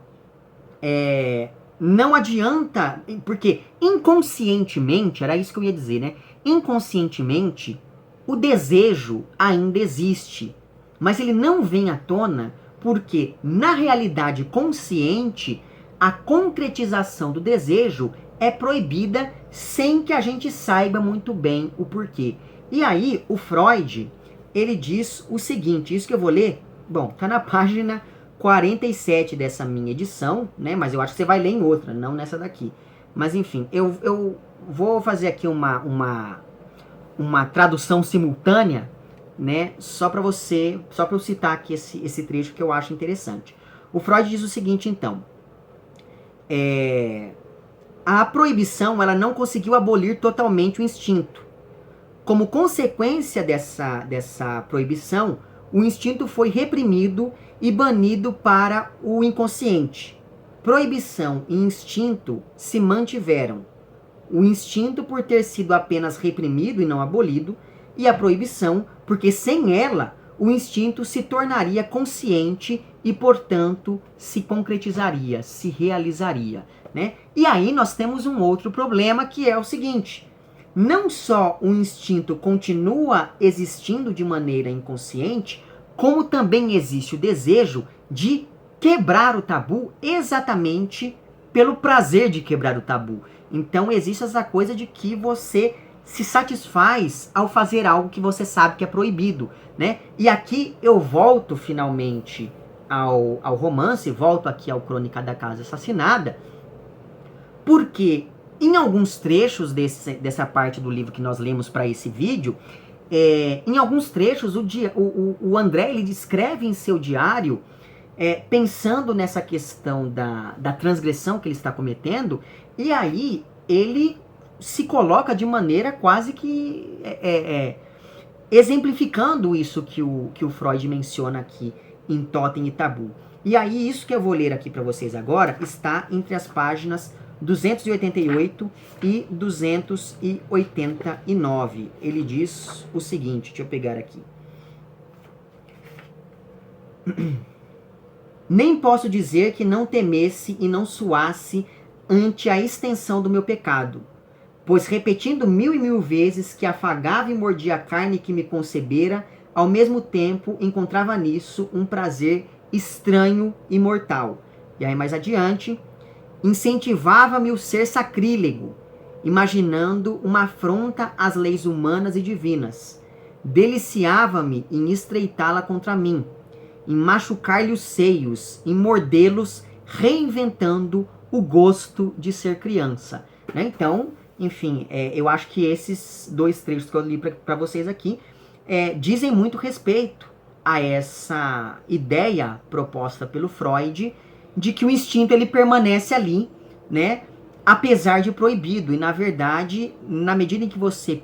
A: não adianta, porque inconscientemente, era isso que eu ia dizer, né? Inconscientemente, o desejo ainda existe, mas ele não vem à tona porque, na realidade consciente, a concretização do desejo é proibida sem que a gente saiba muito bem o porquê. E aí, o Freud, ele diz o seguinte, isso que eu vou ler, bom, tá na página 47 dessa minha edição, né? Mas eu acho que você vai ler em outra, não nessa daqui. Mas enfim, eu vou fazer aqui uma tradução simultânea, né? Só para eu citar aqui esse trecho que eu acho interessante. O Freud diz o seguinte, então. A proibição, ela não conseguiu abolir totalmente o instinto. Como consequência dessa proibição, o instinto foi reprimido e banido para o inconsciente. Proibição e instinto se mantiveram. O instinto por ter sido apenas reprimido e não abolido, e a proibição porque sem ela o instinto se tornaria consciente e, portanto, se concretizaria, se realizaria, né? E aí nós temos um outro problema, que é o seguinte: não só o instinto continua existindo de maneira inconsciente, como também existe o desejo de quebrar o tabu exatamente pelo prazer de quebrar o tabu. Então existe essa coisa de que você se satisfaz ao fazer algo que você sabe que é proibido, né? E aqui eu volto finalmente ao romance, volto aqui ao Crônica da Casa Assassinada, porque em alguns trechos dessa parte do livro que nós lemos para esse vídeo, em alguns trechos o André ele descreve em seu diário pensando nessa questão da transgressão que ele está cometendo, e aí ele se coloca de maneira quase que exemplificando isso que o Freud menciona aqui em Totem e Tabu. E aí isso que eu vou ler aqui para vocês agora está entre as páginas 288 e 289. Ele diz o seguinte, deixa eu pegar aqui. Nem posso dizer que não temesse e não suasse ante a extensão do meu pecado, pois repetindo 1000 e 1000 vezes que afagava e mordia a carne que me concebera, ao mesmo tempo encontrava nisso um prazer estranho e mortal. E aí mais adiante, incentivava-me o ser sacrílego, imaginando uma afronta às leis humanas e divinas. Deliciava-me em estreitá-la contra mim, em machucar-lhe os seios, em mordê-los, reinventando o gosto de ser criança. Né? Então, enfim, eu acho que esses dois trechos que eu li para vocês aqui dizem muito respeito a essa ideia proposta pelo Freud de que o instinto ele permanece ali, né, apesar de proibido. E, na verdade, na medida em que você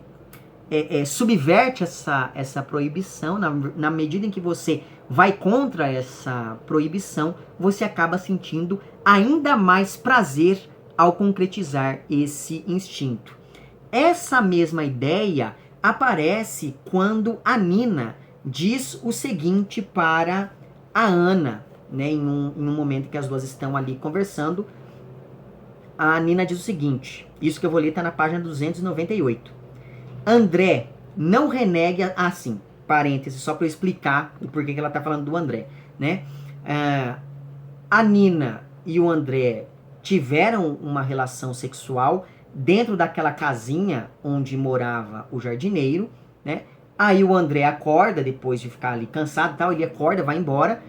A: subverte essa proibição, na medida em que você vai contra essa proibição, você acaba sentindo ainda mais prazer ao concretizar esse instinto. Essa mesma ideia aparece quando a Nina diz o seguinte para a Ana, né, em um momento que as duas estão ali conversando. A Nina diz o seguinte, isso que eu vou ler está na página 298. André, não renegue assim, parênteses, só para eu explicar o porquê que ela está falando do André, né? A Nina e o André tiveram uma relação sexual dentro daquela casinha onde morava o jardineiro, né? Aí o André acorda, depois de ficar ali cansado e tal, ele acorda, vai embora,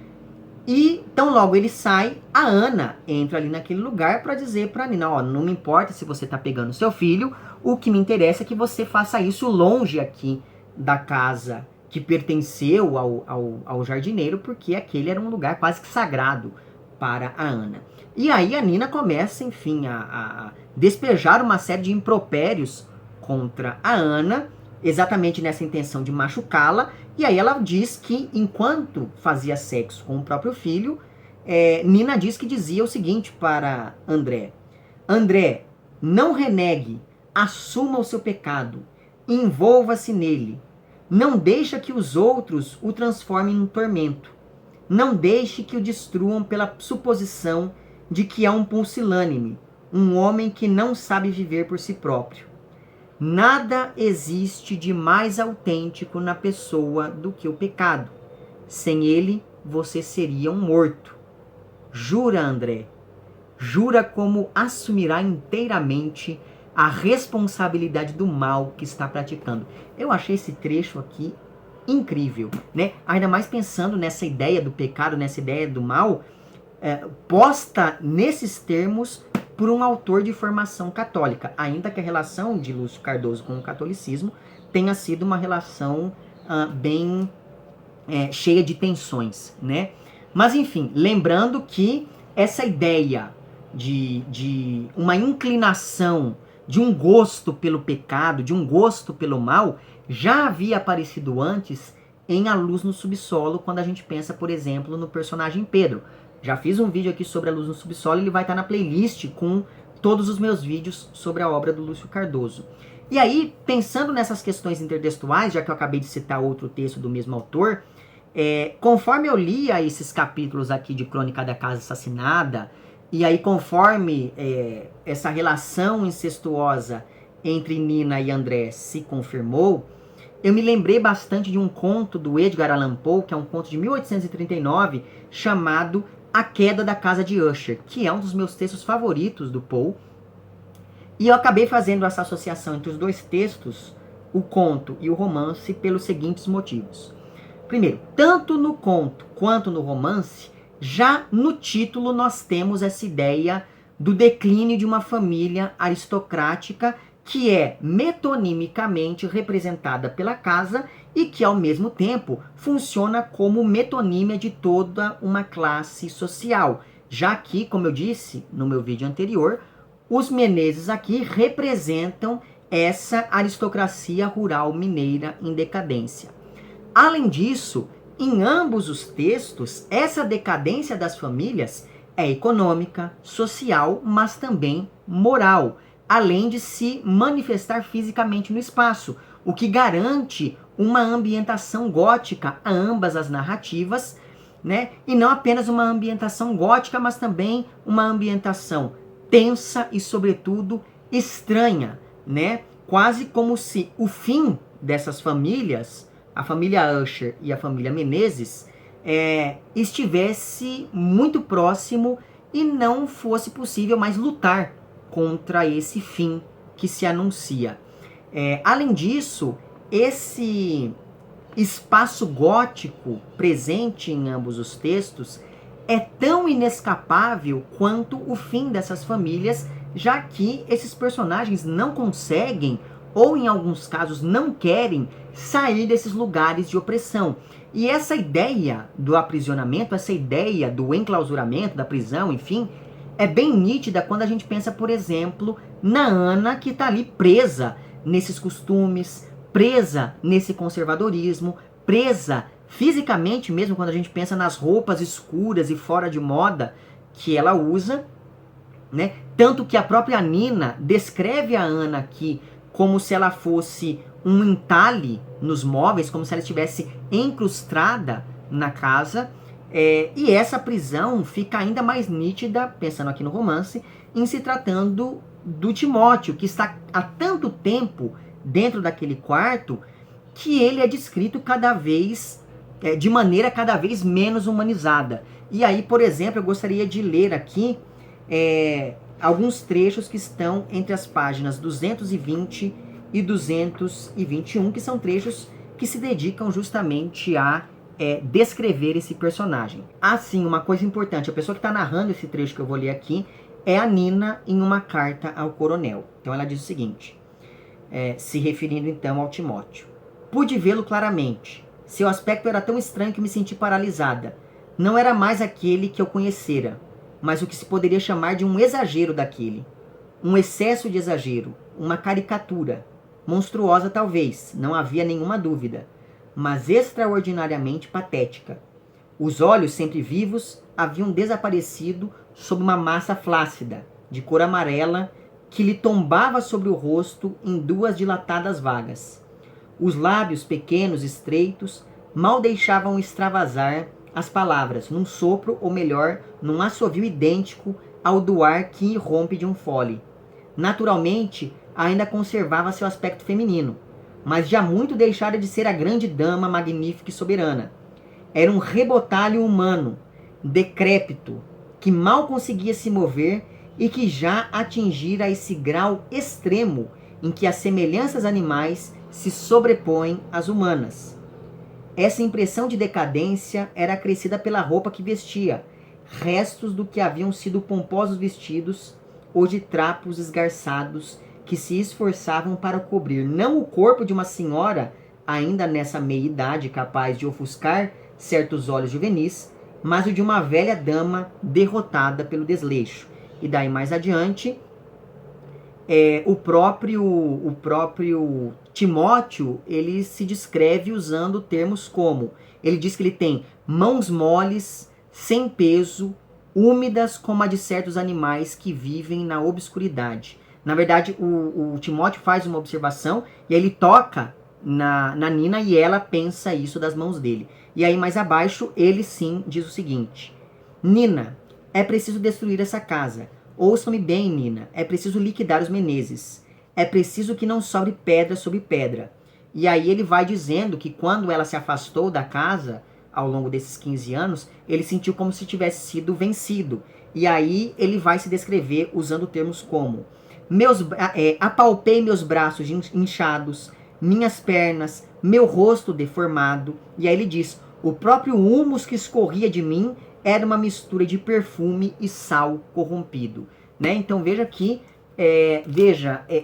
A: e tão logo ele sai, a Ana entra ali naquele lugar para dizer pra Nina, ó, não me importa se você tá pegando seu filho, o que me interessa é que você faça isso longe aqui da casa que pertenceu ao jardineiro, porque aquele era um lugar quase que sagrado para a Ana. E aí a Nina começa, enfim, a despejar uma série de impropérios contra a Ana, exatamente nessa intenção de machucá-la, e aí ela diz que enquanto fazia sexo com o próprio filho, Nina diz que dizia o seguinte para André: André, não renegue, assuma o seu pecado, envolva-se nele, não deixa que os outros o transformem num tormento, não deixe que o destruam pela suposição de que é um pusilânime, um homem que não sabe viver por si próprio. Nada existe de mais autêntico na pessoa do que o pecado. Sem ele, você seria um morto. Jura, André. Jura como assumirá inteiramente a responsabilidade do mal que está praticando. Eu achei esse trecho aqui incrível, né? Ainda mais pensando nessa ideia do pecado, nessa ideia do mal, posta nesses termos por um autor de formação católica, ainda que a relação de Lúcio Cardoso com o catolicismo tenha sido uma relação bem cheia de tensões, né? Mas enfim, lembrando que essa ideia de uma inclinação, de um gosto pelo pecado, de um gosto pelo mal, já havia aparecido antes em A Luz no Subsolo, quando a gente pensa, por exemplo, no personagem Pedro. Já fiz um vídeo aqui sobre A Luz no Subsolo, ele vai estar na playlist com todos os meus vídeos sobre a obra do Lúcio Cardoso. E aí, pensando nessas questões intertextuais, já que eu acabei de citar outro texto do mesmo autor, conforme eu lia esses capítulos aqui de Crônica da Casa Assassinada, e aí conforme essa relação incestuosa entre Nina e André se confirmou, eu me lembrei bastante de um conto do Edgar Allan Poe, que é um conto de 1839, chamado A Queda da Casa de Usher, que é um dos meus textos favoritos do Poe. E eu acabei fazendo essa associação entre os dois textos, o conto e o romance, pelos seguintes motivos. Primeiro, tanto no conto quanto no romance, já no título nós temos essa ideia do declínio de uma família aristocrática que é metonimicamente representada pela casa e que, ao mesmo tempo, funciona como metonímia de toda uma classe social, já que, como eu disse no meu vídeo anterior, os Menezes aqui representam essa aristocracia rural mineira em decadência. Além disso, em ambos os textos, essa decadência das famílias é econômica, social, mas também moral, além de se manifestar fisicamente no espaço, o que garante uma ambientação gótica a ambas as narrativas, né? E não apenas uma ambientação gótica, mas também uma ambientação tensa e, sobretudo, estranha, né? Quase como se o fim dessas famílias, a família Usher e a família Menezes, estivesse muito próximo e não fosse possível mais lutar contra esse fim que se anuncia. Além disso, esse espaço gótico presente em ambos os textos é tão inescapável quanto o fim dessas famílias, já que esses personagens não conseguem, ou em alguns casos não querem, sair desses lugares de opressão. E essa ideia do aprisionamento, essa ideia do enclausuramento, da prisão, enfim, é bem nítida quando a gente pensa, por exemplo, na Ana, que está ali presa nesses costumes, presa nesse conservadorismo, presa fisicamente mesmo, quando a gente pensa nas roupas escuras e fora de moda que ela usa, né? Tanto que a própria Nina descreve a Ana aqui como se ela fosse um entalhe nos móveis, como se ela estivesse encrustada na casa. E essa prisão fica ainda mais nítida, pensando aqui no romance, em se tratando do Timóteo, que está há tanto tempo dentro daquele quarto, que ele é descrito cada vez, de maneira cada vez menos humanizada. E aí, por exemplo, eu gostaria de ler aqui alguns trechos que estão entre as páginas 220 e 221, que são trechos que se dedicam justamente a descrever esse personagem. Assim, uma coisa importante, a pessoa que está narrando esse trecho que eu vou ler aqui é a Nina em uma carta ao coronel. Então ela diz o seguinte, se referindo então ao Timóteo. Pude vê-lo claramente. Seu aspecto era tão estranho que me senti paralisada. Não era mais aquele que eu conhecera, mas o que se poderia chamar de um exagero daquele. Um excesso de exagero, uma caricatura. Monstruosa talvez, não havia nenhuma dúvida, mas extraordinariamente patética. Os olhos, sempre vivos, haviam desaparecido sob uma massa flácida, de cor amarela, que lhe tombava sobre o rosto em duas dilatadas vagas. Os lábios pequenos, estreitos, mal deixavam extravasar as palavras, num sopro, ou melhor, num assovio idêntico ao do ar que irrompe de um fole. Naturalmente, ainda conservava seu aspecto feminino, mas já muito deixara de ser a grande dama magnífica e soberana. Era um rebotalho humano, decrépito, que mal conseguia se mover e que já atingira esse grau extremo em que as semelhanças animais se sobrepõem às humanas. Essa impressão de decadência era acrescida pela roupa que vestia, restos do que haviam sido pomposos vestidos ou de trapos esgarçados que se esforçavam para cobrir não o corpo de uma senhora, ainda nessa meia-idade capaz de ofuscar certos olhos juvenis, mas o de uma velha dama derrotada pelo desleixo. E daí mais adiante, o próprio Timóteo, ele se descreve usando termos como, ele diz que ele tem mãos moles, sem peso, úmidas como a de certos animais que vivem na obscuridade. Na verdade, o Timóteo faz uma observação e aí ele toca na Nina e ela pensa isso das mãos dele. E aí mais abaixo, ele sim diz o seguinte: Nina, é preciso destruir essa casa. Ouça-me bem, Nina, é preciso liquidar os Menezes. É preciso que não sobre pedra sobre pedra. E aí ele vai dizendo que quando ela se afastou da casa, ao longo desses 15 anos, ele sentiu como se tivesse sido vencido. E aí ele vai se descrever usando termos como apalpei meus braços inchados, minhas pernas, meu rosto deformado. E aí ele diz, o próprio humus que escorria de mim era uma mistura de perfume e sal corrompido. Né? Então veja que,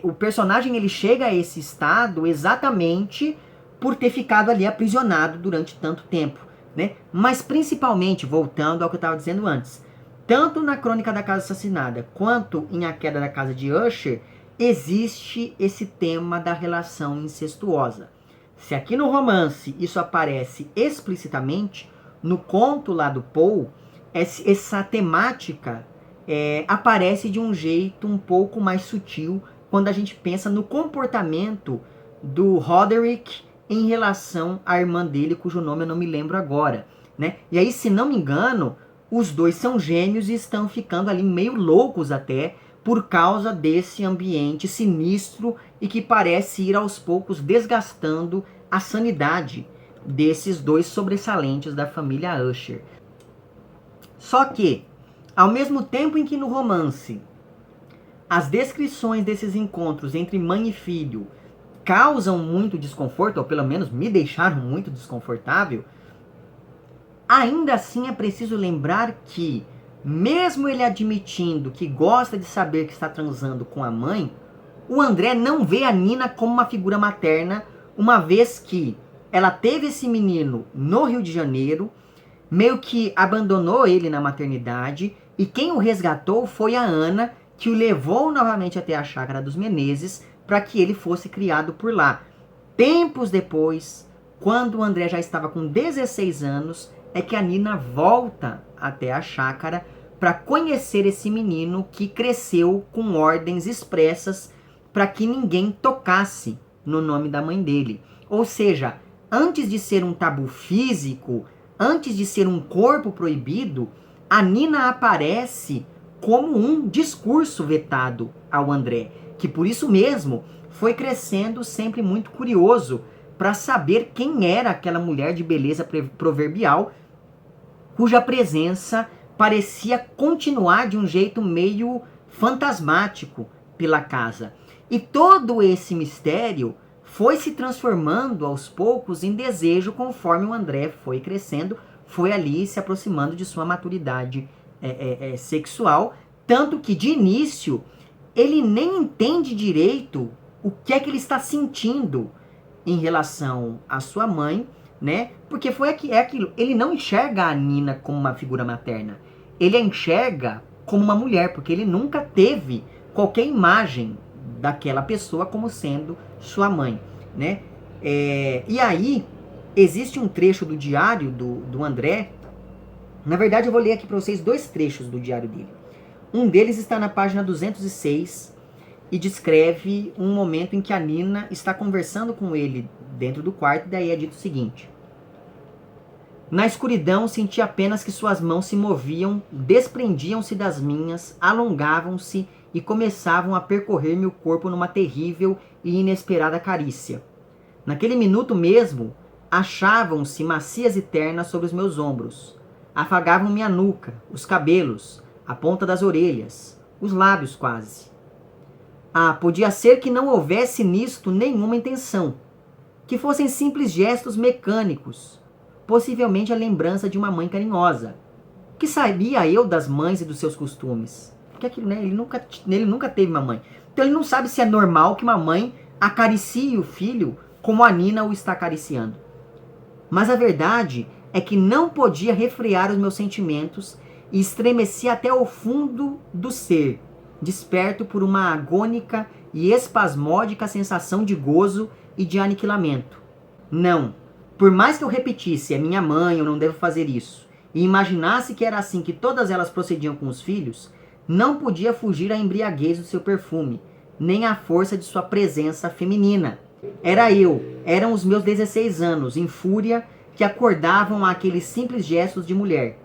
A: o personagem ele chega a esse estado exatamente por ter ficado ali aprisionado durante tanto tempo, né? Mas principalmente, voltando ao que eu estava dizendo antes, tanto na Crônica da Casa Assassinada quanto em A Queda da Casa de Usher, existe esse tema da relação incestuosa. Se aqui no romance isso aparece explicitamente, no conto lá do Poe, essa temática aparece de um jeito um pouco mais sutil quando a gente pensa no comportamento do Roderick em relação à irmã dele, cujo nome eu não me lembro agora, né? E aí, se não me engano, os dois são gêmeos e estão ficando ali meio loucos até por causa desse ambiente sinistro e que parece ir aos poucos desgastando a sanidade desses dois sobressalentes da família Usher. Só que, ao mesmo tempo em que no romance as descrições desses encontros entre mãe e filho causam muito desconforto, ou pelo menos me deixaram muito desconfortável, ainda assim é preciso lembrar que, mesmo ele admitindo que gosta de saber que está transando com a mãe, o André não vê a Nina como uma figura materna, uma vez que ela teve esse menino no Rio de Janeiro, meio que abandonou ele na maternidade, e quem o resgatou foi a Ana, que o levou novamente até a chácara dos Menezes para que ele fosse criado por lá. Tempos depois, quando o André já estava com 16 anos, é que a Nina volta até a chácara para conhecer esse menino que cresceu com ordens expressas para que ninguém tocasse no nome da mãe dele. Ou seja, antes de ser um tabu físico, antes de ser um corpo proibido, a Nina aparece como um discurso vetado ao André, que por isso mesmo foi crescendo sempre muito curioso para saber quem era aquela mulher de beleza proverbial, cuja presença parecia continuar de um jeito meio fantasmático pela casa. E todo esse mistério foi se transformando aos poucos em desejo conforme o André foi crescendo, foi ali se aproximando de sua maturidade sexual, tanto que de início ele nem entende direito o que é que ele está sentindo em relação à sua mãe, né? Porque é aquilo, ele não enxerga a Nina como uma figura materna, ele a enxerga como uma mulher, porque ele nunca teve qualquer imagem daquela pessoa como sendo sua mãe, né? E aí, existe um trecho do diário do André. Na verdade, eu vou ler aqui para vocês dois trechos do diário dele. Um deles está na página 206 e descreve um momento em que a Nina está conversando com ele dentro do quarto, e daí é dito o seguinte: na escuridão, senti apenas que suas mãos se moviam, desprendiam-se das minhas, alongavam-se e começavam a percorrer meu corpo numa terrível e inesperada carícia. Naquele minuto mesmo, achavam-se macias e ternas sobre os meus ombros. Afagavam minha nuca, os cabelos, a ponta das orelhas, os lábios quase. Podia ser que não houvesse nisto nenhuma intenção, que fossem simples gestos mecânicos, possivelmente a lembrança de uma mãe carinhosa. Que sabia eu das mães e dos seus costumes? Porque aquilo, né, ele nunca teve uma mãe. Então ele não sabe se é normal que uma mãe acaricie o filho como a Nina o está acariciando. Mas a verdade é que não podia refrear os meus sentimentos e estremecia até o fundo do ser, desperto por uma agônica e espasmódica sensação de gozo e de aniquilamento. Não, por mais que eu repetisse, é minha mãe, eu não devo fazer isso, e imaginasse que era assim que todas elas procediam com os filhos, não podia fugir à embriaguez do seu perfume, nem à força de sua presença feminina. Eram os meus 16 anos, em fúria, que acordavam àqueles simples gestos de mulher.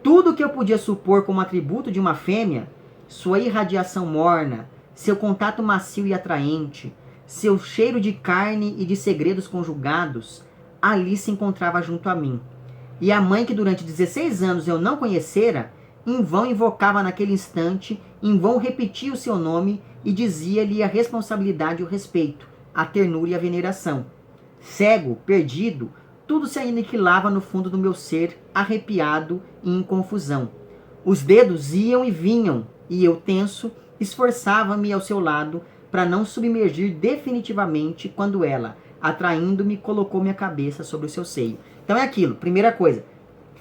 A: Tudo que eu podia supor como atributo de uma fêmea, sua irradiação morna, seu contato macio e atraente, seu cheiro de carne e de segredos conjugados, ali se encontrava junto a mim. E a mãe que durante 16 anos eu não conhecera, em vão invocava naquele instante, em vão repetia o seu nome e dizia-lhe a responsabilidade e o respeito, a ternura e a veneração. Cego, perdido, tudo se aniquilava no fundo do meu ser, arrepiado e em confusão. Os dedos iam e vinham, e eu, tenso, esforçava-me ao seu lado para não submergir definitivamente quando ela, atraindo-me, colocou minha cabeça sobre o seu seio. Então é aquilo, primeira coisa,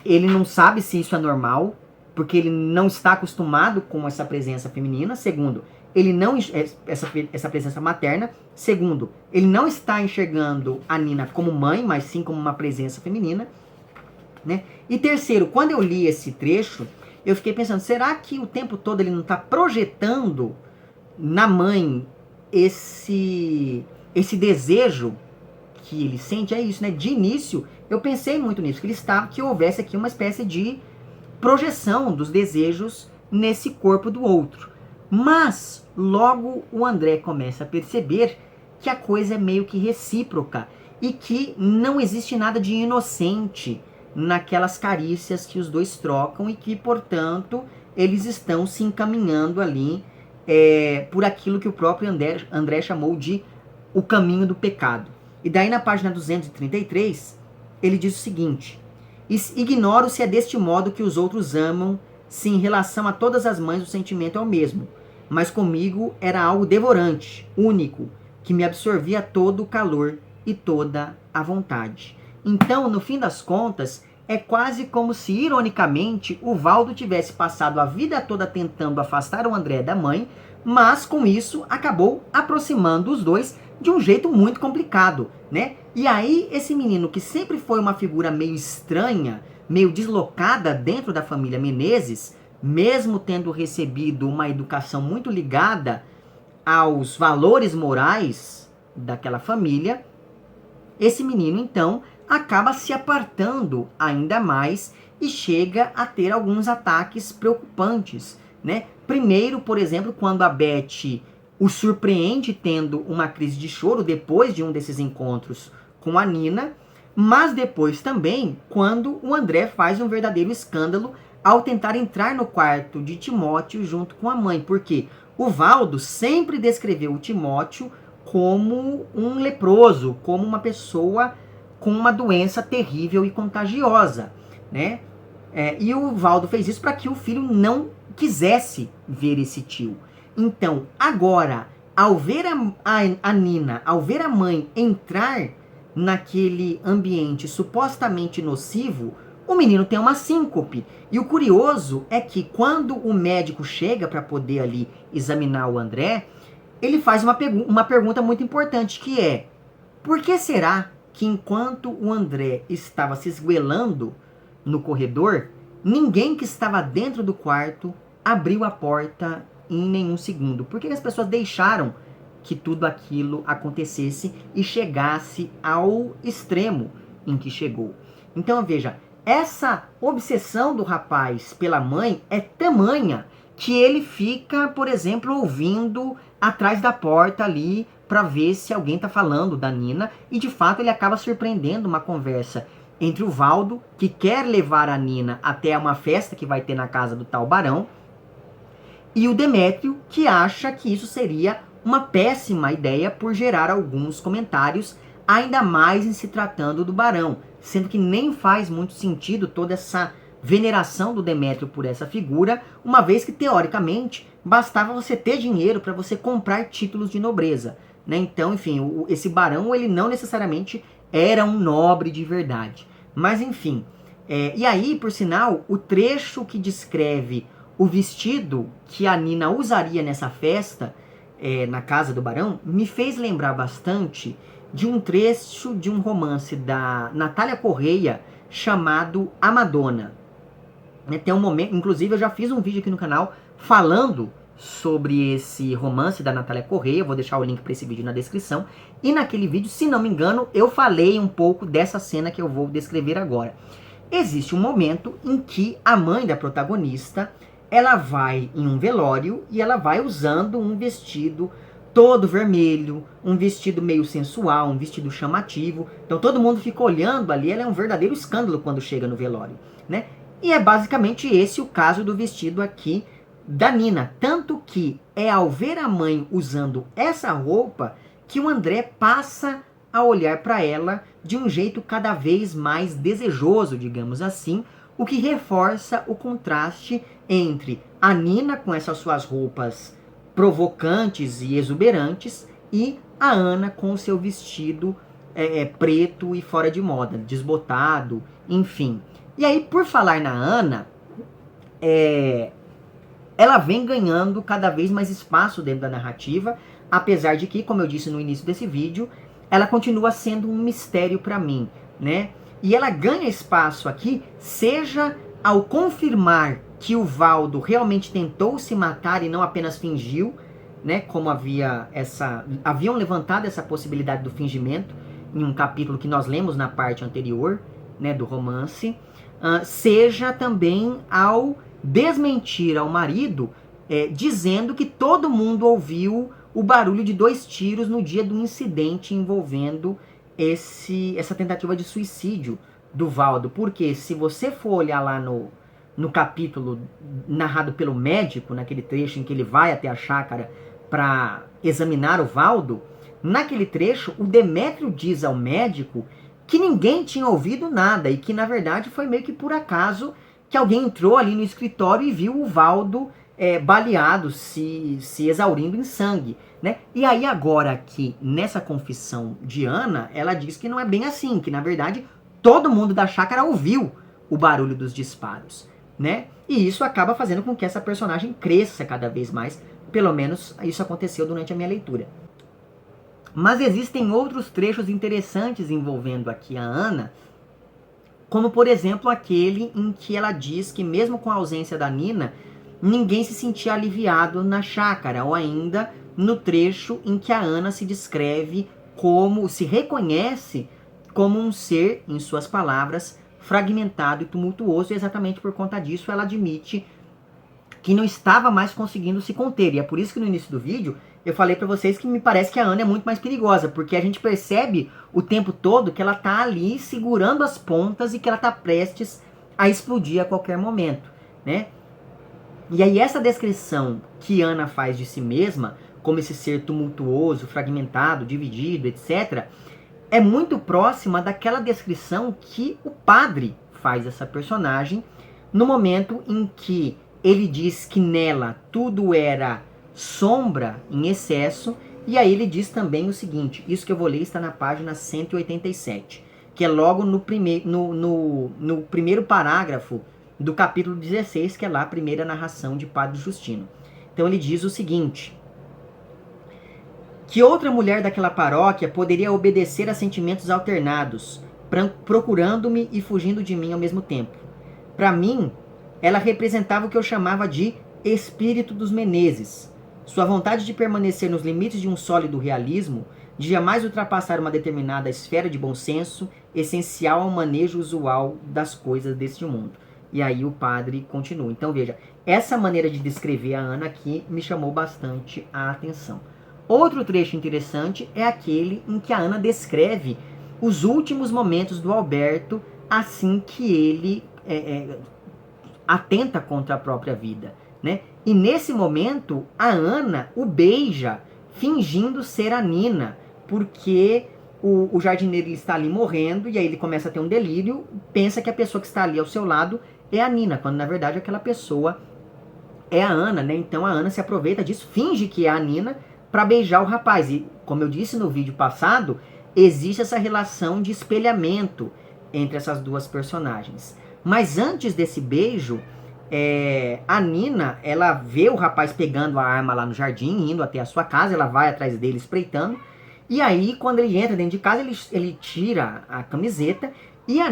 A: ele não sabe se isso é normal, porque ele não está acostumado com essa presença feminina. Segundo, ele não essa presença materna. Segundo, ele não está enxergando a Nina como mãe, mas sim como uma presença feminina, né? E terceiro, quando eu li esse trecho, eu fiquei pensando, será que o tempo todo ele não está projetando na mãe esse desejo que ele sente? É isso, né? De início, eu pensei muito nisso, que houvesse aqui uma espécie de projeção dos desejos nesse corpo do outro. Mas logo o André começa a perceber que a coisa é meio que recíproca e que não existe nada de inocente naquelas carícias que os dois trocam e que, portanto, eles estão se encaminhando ali por aquilo que o próprio André chamou de o caminho do pecado. E daí na página 233, ele diz o seguinte: ignoro se é deste modo que os outros amam, se em relação a todas as mães o sentimento é o mesmo, mas comigo era algo devorante, único, que me absorvia todo o calor e toda a vontade. Então, no fim das contas, é quase como se, ironicamente, o Valdo tivesse passado a vida toda tentando afastar o André da mãe, mas com isso acabou aproximando os dois de um jeito muito complicado, né? E aí esse menino, que sempre foi uma figura meio estranha, meio deslocada dentro da família Menezes, mesmo tendo recebido uma educação muito ligada aos valores morais daquela família, esse menino então acaba se apartando ainda mais e chega a ter alguns ataques preocupantes, né? Primeiro, por exemplo, quando a Beth o surpreende tendo uma crise de choro depois de um desses encontros com a Nina, mas depois também quando o André faz um verdadeiro escândalo ao tentar entrar no quarto de Timóteo junto com a mãe, porque o Valdo sempre descreveu o Timóteo como um leproso, como uma pessoa com uma doença terrível e contagiosa, né? E o Valdo fez isso para que o filho não quisesse ver esse tio. Então, agora, ao ver a Nina, ao ver a mãe entrar naquele ambiente supostamente nocivo, o menino tem uma síncope. E o curioso é que quando o médico chega para poder ali examinar o André, ele faz uma pergunta muito importante, que é: por que será que enquanto o André estava se esguelando no corredor, ninguém que estava dentro do quarto abriu a porta em nenhum segundo? Por que as pessoas deixaram que tudo aquilo acontecesse e chegasse ao extremo em que chegou? Então veja, essa obsessão do rapaz pela mãe é tamanha que ele fica, por exemplo, ouvindo atrás da porta ali para ver se alguém está falando da Nina, e de fato ele acaba surpreendendo uma conversa entre o Valdo, que quer levar a Nina até uma festa que vai ter na casa do tal Barão, e o Demétrio, que acha que isso seria uma péssima ideia por gerar alguns comentários, ainda mais em se tratando do Barão, sendo que nem faz muito sentido toda essa veneração do Demétrio por essa figura, uma vez que, teoricamente, bastava você ter dinheiro para você comprar títulos de nobreza, né? Então, enfim, esse Barão, ele não necessariamente era um nobre de verdade. Mas, enfim, e aí, por sinal, o trecho que descreve o vestido que a Nina usaria nessa festa, na casa do Barão, me fez lembrar bastante de um trecho de um romance da Natália Correia chamado A Madonna. Tem um momento, inclusive eu já fiz um vídeo aqui no canal falando sobre esse romance da Natália Correia, eu vou deixar o link para esse vídeo na descrição, e naquele vídeo, se não me engano, eu falei um pouco dessa cena que eu vou descrever agora. Existe um momento em que a mãe da protagonista, ela vai em um velório e ela vai usando um vestido todo vermelho, um vestido meio sensual, um vestido chamativo. Então todo mundo fica olhando ali, ela é um verdadeiro escândalo quando chega no velório, né? E é basicamente esse o caso do vestido aqui da Nina. Tanto que é ao ver a mãe usando essa roupa que o André passa a olhar para ela de um jeito cada vez mais desejoso, digamos assim, o que reforça o contraste entre a Nina com essas suas roupas provocantes e exuberantes e a Ana com o seu vestido preto e fora de moda, desbotado, enfim. E aí, por falar na Ana, ela vem ganhando cada vez mais espaço dentro da narrativa, apesar de que, como eu disse no início desse vídeo, ela continua sendo um mistério para mim, né? E ela ganha espaço aqui, seja ao confirmar que o Valdo realmente tentou se matar e não apenas fingiu, né? Como haviam levantado essa possibilidade do fingimento em um capítulo que nós lemos na parte anterior, né, do romance, seja também ao desmentir ao marido, dizendo que todo mundo ouviu o barulho de 2 tiros no dia do incidente envolvendo essa tentativa de suicídio do Valdo. Porque se você for olhar lá no capítulo narrado pelo médico, naquele trecho em que ele vai até a chácara para examinar o Valdo, naquele trecho o Demétrio diz ao médico que ninguém tinha ouvido nada e que na verdade foi meio que por acaso que alguém entrou ali no escritório e viu o Valdo baleado, se exaurindo em sangue, né? E aí agora aqui, nessa confissão de Ana, ela diz que não é bem assim, que na verdade todo mundo da chácara ouviu o barulho dos disparos, né? E isso acaba fazendo com que essa personagem cresça cada vez mais, pelo menos isso aconteceu durante a minha leitura. Mas existem outros trechos interessantes envolvendo aqui a Ana, como por exemplo aquele em que ela diz que mesmo com a ausência da Nina, ninguém se sentia aliviado na chácara, ou ainda no trecho em que a Ana se descreve se reconhece como um ser, em suas palavras, fragmentado e tumultuoso, e exatamente por conta disso ela admite que não estava mais conseguindo se conter. E é por isso que no início do vídeo eu falei pra vocês que me parece que a Ana é muito mais perigosa, porque a gente percebe o tempo todo que ela tá ali segurando as pontas e que ela tá prestes a explodir a qualquer momento, né? E aí essa descrição que Ana faz de si mesma, como esse ser tumultuoso, fragmentado, dividido, etc., é muito próxima daquela descrição que o padre faz dessa personagem no momento em que ele diz que nela tudo era sombra em excesso, e aí ele diz também o seguinte, isso que eu vou ler está na página 187, que é logo no primeiro parágrafo do capítulo 16, que é lá a primeira narração de Padre Justino. Então ele diz o seguinte: que outra mulher daquela paróquia poderia obedecer a sentimentos alternados, procurando-me e fugindo de mim ao mesmo tempo? Para mim, ela representava o que eu chamava de espírito dos Menezes. Sua vontade de permanecer nos limites de um sólido realismo, de jamais ultrapassar uma determinada esfera de bom senso, essencial ao manejo usual das coisas deste mundo. E aí o padre continua. Então veja, essa maneira de descrever a Ana aqui me chamou bastante a atenção. Outro trecho interessante é aquele em que a Ana descreve os últimos momentos do Alberto assim que ele atenta contra a própria vida, né? E nesse momento a Ana o beija fingindo ser a Nina, porque o jardineiro ele está ali morrendo e aí ele começa a ter um delírio, pensa que a pessoa que está ali ao seu lado é a Nina, quando na verdade aquela pessoa é a Ana, né? Então a Ana se aproveita disso, finge que é a Nina para beijar o rapaz. E como eu disse no vídeo passado, existe essa relação de espelhamento entre essas duas personagens. Mas antes desse beijo, a Nina, ela vê o rapaz pegando a arma lá no jardim, indo até a sua casa, ela vai atrás dele espreitando, e aí quando ele entra dentro de casa, ele tira a camiseta, e a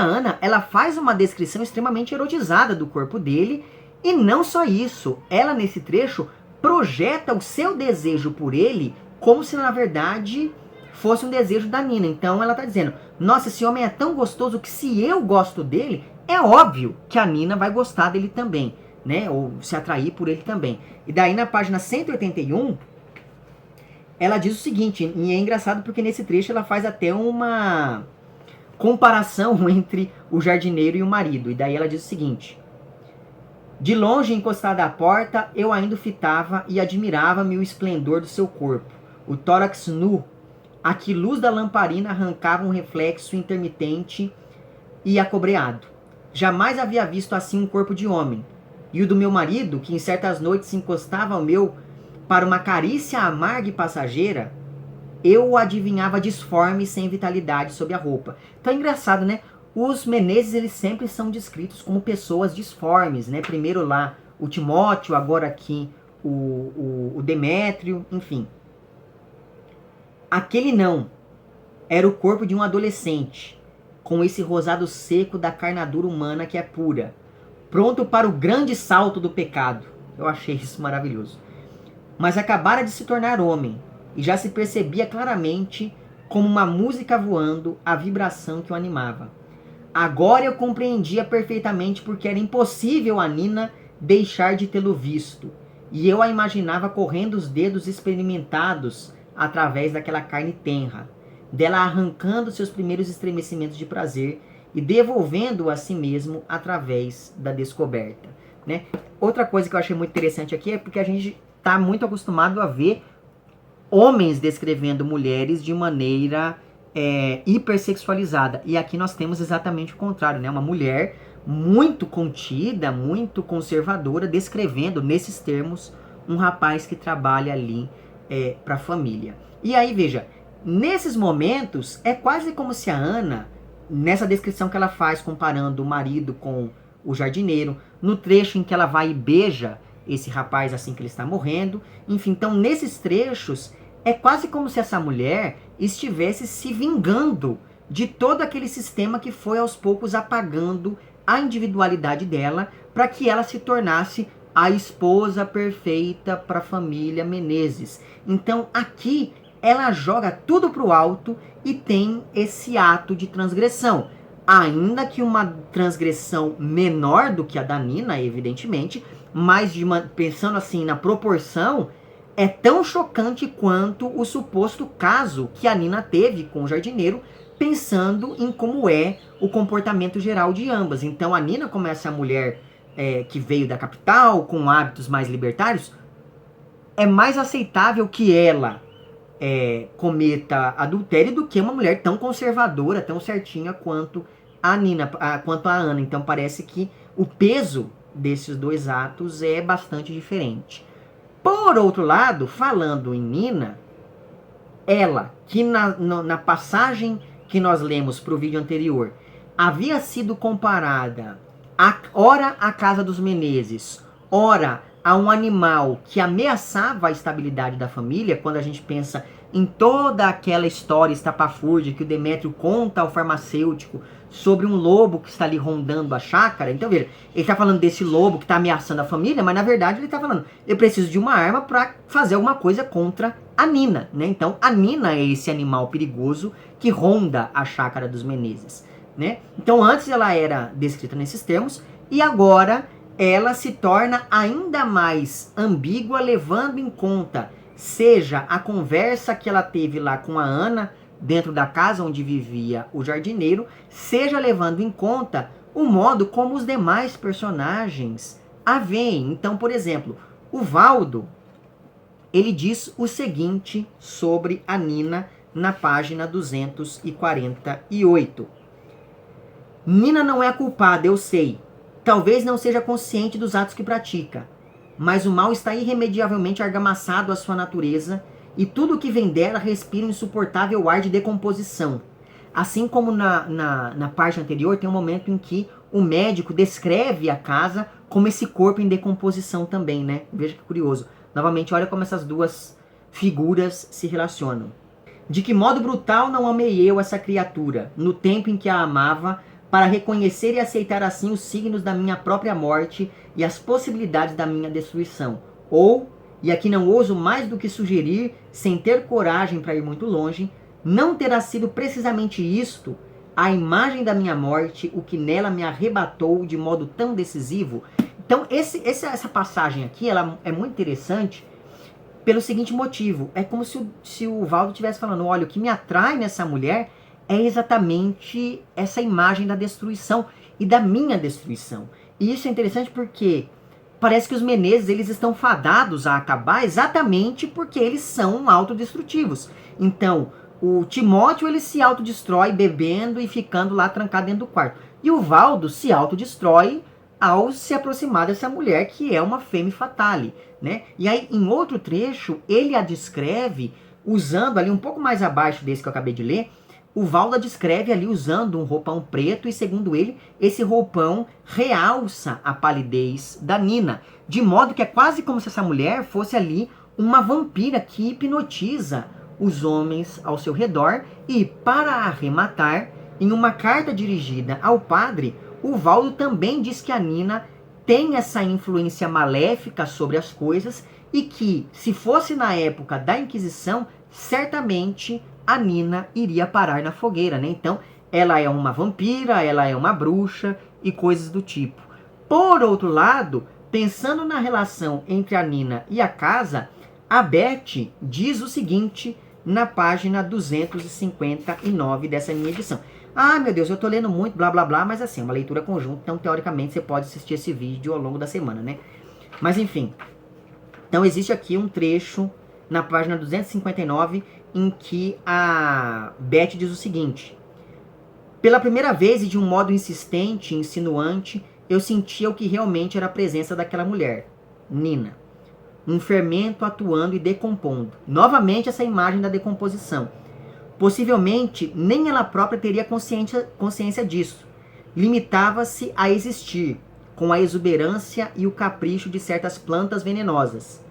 A: Ana, ela faz uma descrição extremamente erotizada do corpo dele, e não só isso, ela nesse trecho projeta o seu desejo por ele como se na verdade fosse um desejo da Nina. Então ela está dizendo, nossa, esse homem é tão gostoso que se eu gosto dele, é óbvio que a Nina vai gostar dele também, né? Ou se atrair por ele também. E daí na página 181, ela diz o seguinte, e é engraçado porque nesse trecho ela faz até uma comparação entre o jardineiro e o marido. E daí ela diz o seguinte: de longe, encostada à porta, eu ainda o fitava e admirava-me o esplendor do seu corpo, o tórax nu, a que luz da lamparina arrancava um reflexo intermitente e acobreado. Jamais havia visto assim um corpo de homem. E o do meu marido, que em certas noites se encostava ao meu para uma carícia amarga e passageira, eu o adivinhava disforme sem vitalidade sob a roupa. Então é engraçado, né? Os Menezes, eles sempre são descritos como pessoas disformes, né? Primeiro lá o Timóteo, agora aqui o Demétrio, enfim. Aquele não era o corpo de um adolescente, com esse rosado seco da carnadura humana que é pura, pronto para o grande salto do pecado. Eu achei isso maravilhoso. Mas acabara de se tornar homem, e já se percebia claramente, como uma música voando, a vibração que o animava. Agora eu compreendia perfeitamente porque era impossível a Nina deixar de tê-lo visto, e eu a imaginava correndo os dedos experimentados através daquela carne tenra, dela arrancando seus primeiros estremecimentos de prazer e devolvendo-o a si mesmo através da descoberta, né? Outra coisa que eu achei muito interessante aqui é porque a gente está muito acostumado a ver homens descrevendo mulheres de maneira hipersexualizada. E aqui nós temos exatamente o contrário, né? Uma mulher muito contida, muito conservadora, descrevendo nesses termos um rapaz que trabalha ali para a família. E aí, veja, nesses momentos é quase como se a Ana, nessa descrição que ela faz comparando o marido com o jardineiro, no trecho em que ela vai e beija esse rapaz assim que ele está morrendo, enfim, então nesses trechos é quase como se essa mulher estivesse se vingando de todo aquele sistema que foi aos poucos apagando a individualidade dela para que ela se tornasse a esposa perfeita para a família Menezes. Então aqui ela joga tudo para o alto e tem esse ato de transgressão. Ainda que uma transgressão menor do que a da Nina, evidentemente, mas pensando assim na proporção, é tão chocante quanto o suposto caso que a Nina teve com o jardineiro, pensando em como é o comportamento geral de ambas. Então a Nina, como essa mulher que veio da capital, com hábitos mais libertários, é mais aceitável que ela cometa adultério do que uma mulher tão conservadora, tão certinha quanto a Nina, quanto a Ana. Então parece que o peso desses dois atos é bastante diferente. Por outro lado, falando em Nina, ela, que na passagem que nós lemos para o vídeo anterior, havia sido comparada ora à casa dos Menezes, ora a um animal que ameaçava a estabilidade da família, quando a gente pensa em toda aquela história estapafúrdia que o Demétrio conta ao farmacêutico sobre um lobo que está ali rondando a chácara. Então, veja, ele está falando desse lobo que está ameaçando a família, mas na verdade ele está falando, eu preciso de uma arma para fazer alguma coisa contra a Nina, né? Então, a Nina é esse animal perigoso que ronda a chácara dos Menezes, né? Então, antes ela era descrita nesses termos, e agora ela se torna ainda mais ambígua, levando em conta, seja a conversa que ela teve lá com a Ana, dentro da casa onde vivia o jardineiro, seja levando em conta o modo como os demais personagens a veem. Então, por exemplo, o Valdo, ele diz o seguinte sobre a Nina na página 248. Nina não é a culpada, eu sei. Talvez não seja consciente dos atos que pratica, mas o mal está irremediavelmente argamassado à sua natureza e tudo o que vem dela respira um insuportável ar de decomposição. Assim como na parte anterior, tem um momento em que o médico descreve a casa como esse corpo em decomposição também, né? Veja que curioso. Novamente, olha como essas duas figuras se relacionam. De que modo brutal não amei eu essa criatura, no tempo em que a amava, para reconhecer e aceitar assim os signos da minha própria morte e as possibilidades da minha destruição. Ou, e aqui não ouso mais do que sugerir, sem ter coragem para ir muito longe, não terá sido precisamente isto, a imagem da minha morte, o que nela me arrebatou de modo tão decisivo? Então, essa passagem aqui ela é muito interessante pelo seguinte motivo. É como se o Valdo estivesse falando, olha, o que me atrai nessa mulher é exatamente essa imagem da destruição e da minha destruição. E isso é interessante porque parece que os Menezes eles estão fadados a acabar exatamente porque eles são autodestrutivos. Então, o Timóteo ele se autodestrói bebendo e ficando lá trancado dentro do quarto. E o Valdo se autodestrói ao se aproximar dessa mulher que é uma femme fatale, né? E aí, em outro trecho, ele a descreve usando ali um pouco mais abaixo desse que eu acabei de ler, o Valda descreve ali usando um roupão preto e, segundo ele, esse roupão realça a palidez da Nina, de modo que é quase como se essa mulher fosse ali uma vampira que hipnotiza os homens ao seu redor. E, para arrematar, em uma carta dirigida ao padre, o Valdo também diz que a Nina tem essa influência maléfica sobre as coisas e que, se fosse na época da Inquisição, certamente a Nina iria parar na fogueira, né? Então, ela é uma vampira, ela é uma bruxa e coisas do tipo. Por outro lado, pensando na relação entre a Nina e a casa, a Beth diz o seguinte na página 259 dessa minha edição. Ah, meu Deus, eu tô lendo muito, blá, blá, blá, mas assim, é uma leitura conjunta, então, teoricamente, você pode assistir esse vídeo ao longo da semana, né? Mas, enfim. Então, existe aqui um trecho na página 259 em que a Beth diz o seguinte: pela primeira vez e de um modo insistente e insinuante, eu sentia o que realmente era a presença daquela mulher, Nina. Um fermento atuando e decompondo. Novamente essa imagem da decomposição. Possivelmente, nem ela própria teria consciência disso. Limitava-se a existir, com a exuberância e o capricho de certas plantas venenosas.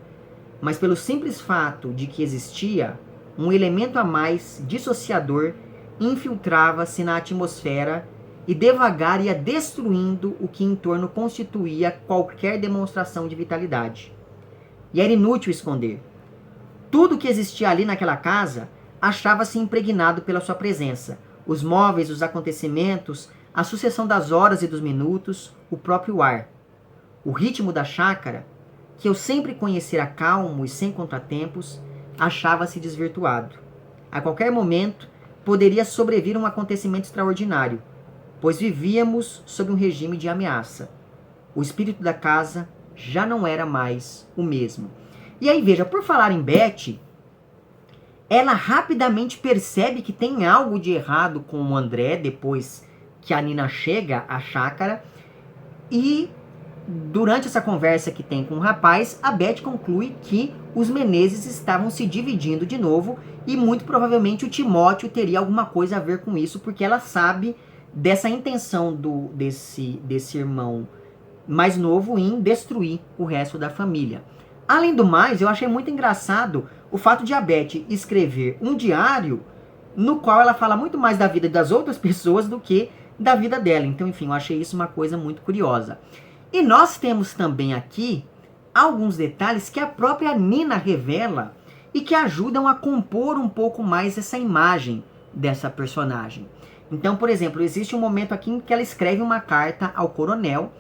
A: Mas pelo simples fato de que existia, um elemento a mais dissociador infiltrava-se na atmosfera e devagar ia destruindo o que em torno constituía qualquer demonstração de vitalidade. E era inútil esconder. Tudo que existia ali naquela casa achava-se impregnado pela sua presença. Os móveis, os acontecimentos, a sucessão das horas e dos minutos, o próprio ar. O ritmo da chácara, que eu sempre conhecera calmo e sem contratempos, achava-se desvirtuado. A qualquer momento, poderia sobrevir um acontecimento extraordinário, pois vivíamos sob um regime de ameaça. O espírito da casa já não era mais o mesmo. E aí, veja, por falar em Beth, ela rapidamente percebe que tem algo de errado com o André depois que a Nina chega à chácara. E durante essa conversa que tem com o rapaz, a Beth conclui que os Menezes estavam se dividindo de novo e muito provavelmente o Timóteo teria alguma coisa a ver com isso, porque ela sabe dessa intenção desse irmão mais novo em destruir o resto da família. Além do mais, eu achei muito engraçado o fato de a Beth escrever um diário no qual ela fala muito mais da vida das outras pessoas do que da vida dela. Então, enfim, eu achei isso uma coisa muito curiosa. E nós temos também aqui alguns detalhes que a própria Nina revela e que ajudam a compor um pouco mais essa imagem dessa personagem. Então, por exemplo, existe um momento aqui em que ela escreve uma carta ao coronel,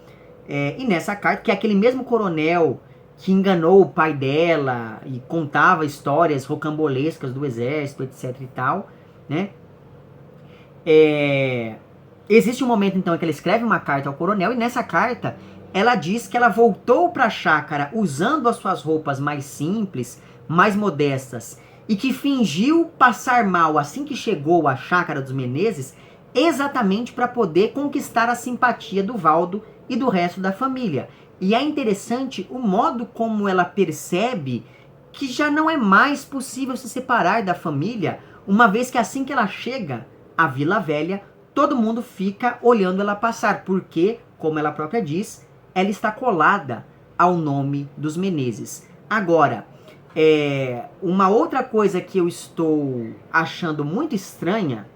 A: e nessa carta, que é aquele mesmo coronel que enganou o pai dela e contava histórias rocambolescas do exército, etc e tal, né? Existe um momento, então, em que ela escreve uma carta ao coronel, e nessa carta ela diz que ela voltou para a chácara usando as suas roupas mais simples, mais modestas, e que fingiu passar mal assim que chegou à chácara dos Menezes, exatamente para poder conquistar a simpatia do Valdo e do resto da família. E é interessante o modo como ela percebe que já não é mais possível se separar da família, uma vez que assim que ela chega à Vila Velha, todo mundo fica olhando ela passar, porque, como ela própria diz, ela está colada ao nome dos Menezes. Agora, uma outra coisa que eu estou achando muito estranha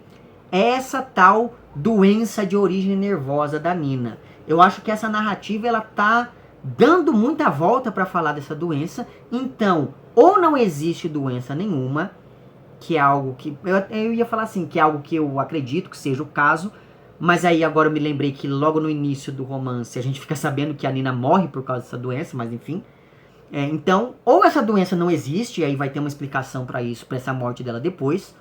A: é essa tal doença de origem nervosa da Nina. Eu acho que essa narrativa ela tá dando muita volta para falar dessa doença. Então, ou não existe doença nenhuma, que é algo que... Eu ia falar assim, que é algo que eu acredito que seja o caso, mas aí agora eu me lembrei que logo no início do romance a gente fica sabendo que a Nina morre por causa dessa doença, mas enfim. Então, ou essa doença não existe, e aí vai ter uma explicação para isso, para essa morte dela depois,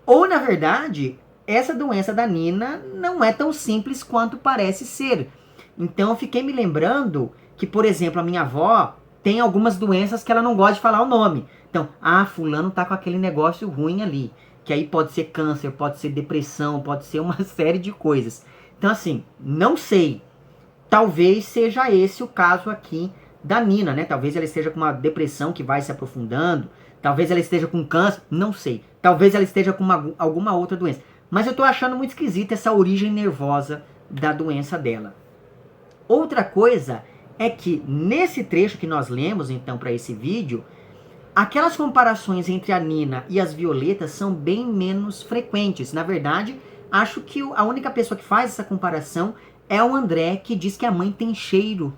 A: ou na verdade, essa doença da Nina não é tão simples quanto parece ser. Então eu fiquei me lembrando que, por exemplo, a minha avó tem algumas doenças que ela não gosta de falar o nome. Então, fulano tá com aquele negócio ruim ali. Que aí pode ser câncer, pode ser depressão, pode ser uma série de coisas. Então assim, não sei. Talvez seja esse o caso aqui da Nina, né? Talvez ela esteja com uma depressão que vai se aprofundando. Talvez ela esteja com câncer, não sei. Talvez ela esteja com alguma outra doença. Mas eu tô achando muito esquisita essa origem nervosa da doença dela. Outra coisa é que nesse trecho que nós lemos então para esse vídeo, aquelas comparações entre a Nina e as Violetas são bem menos frequentes. Na verdade, acho que a única pessoa que faz essa comparação é o André, que diz que a mãe tem cheiro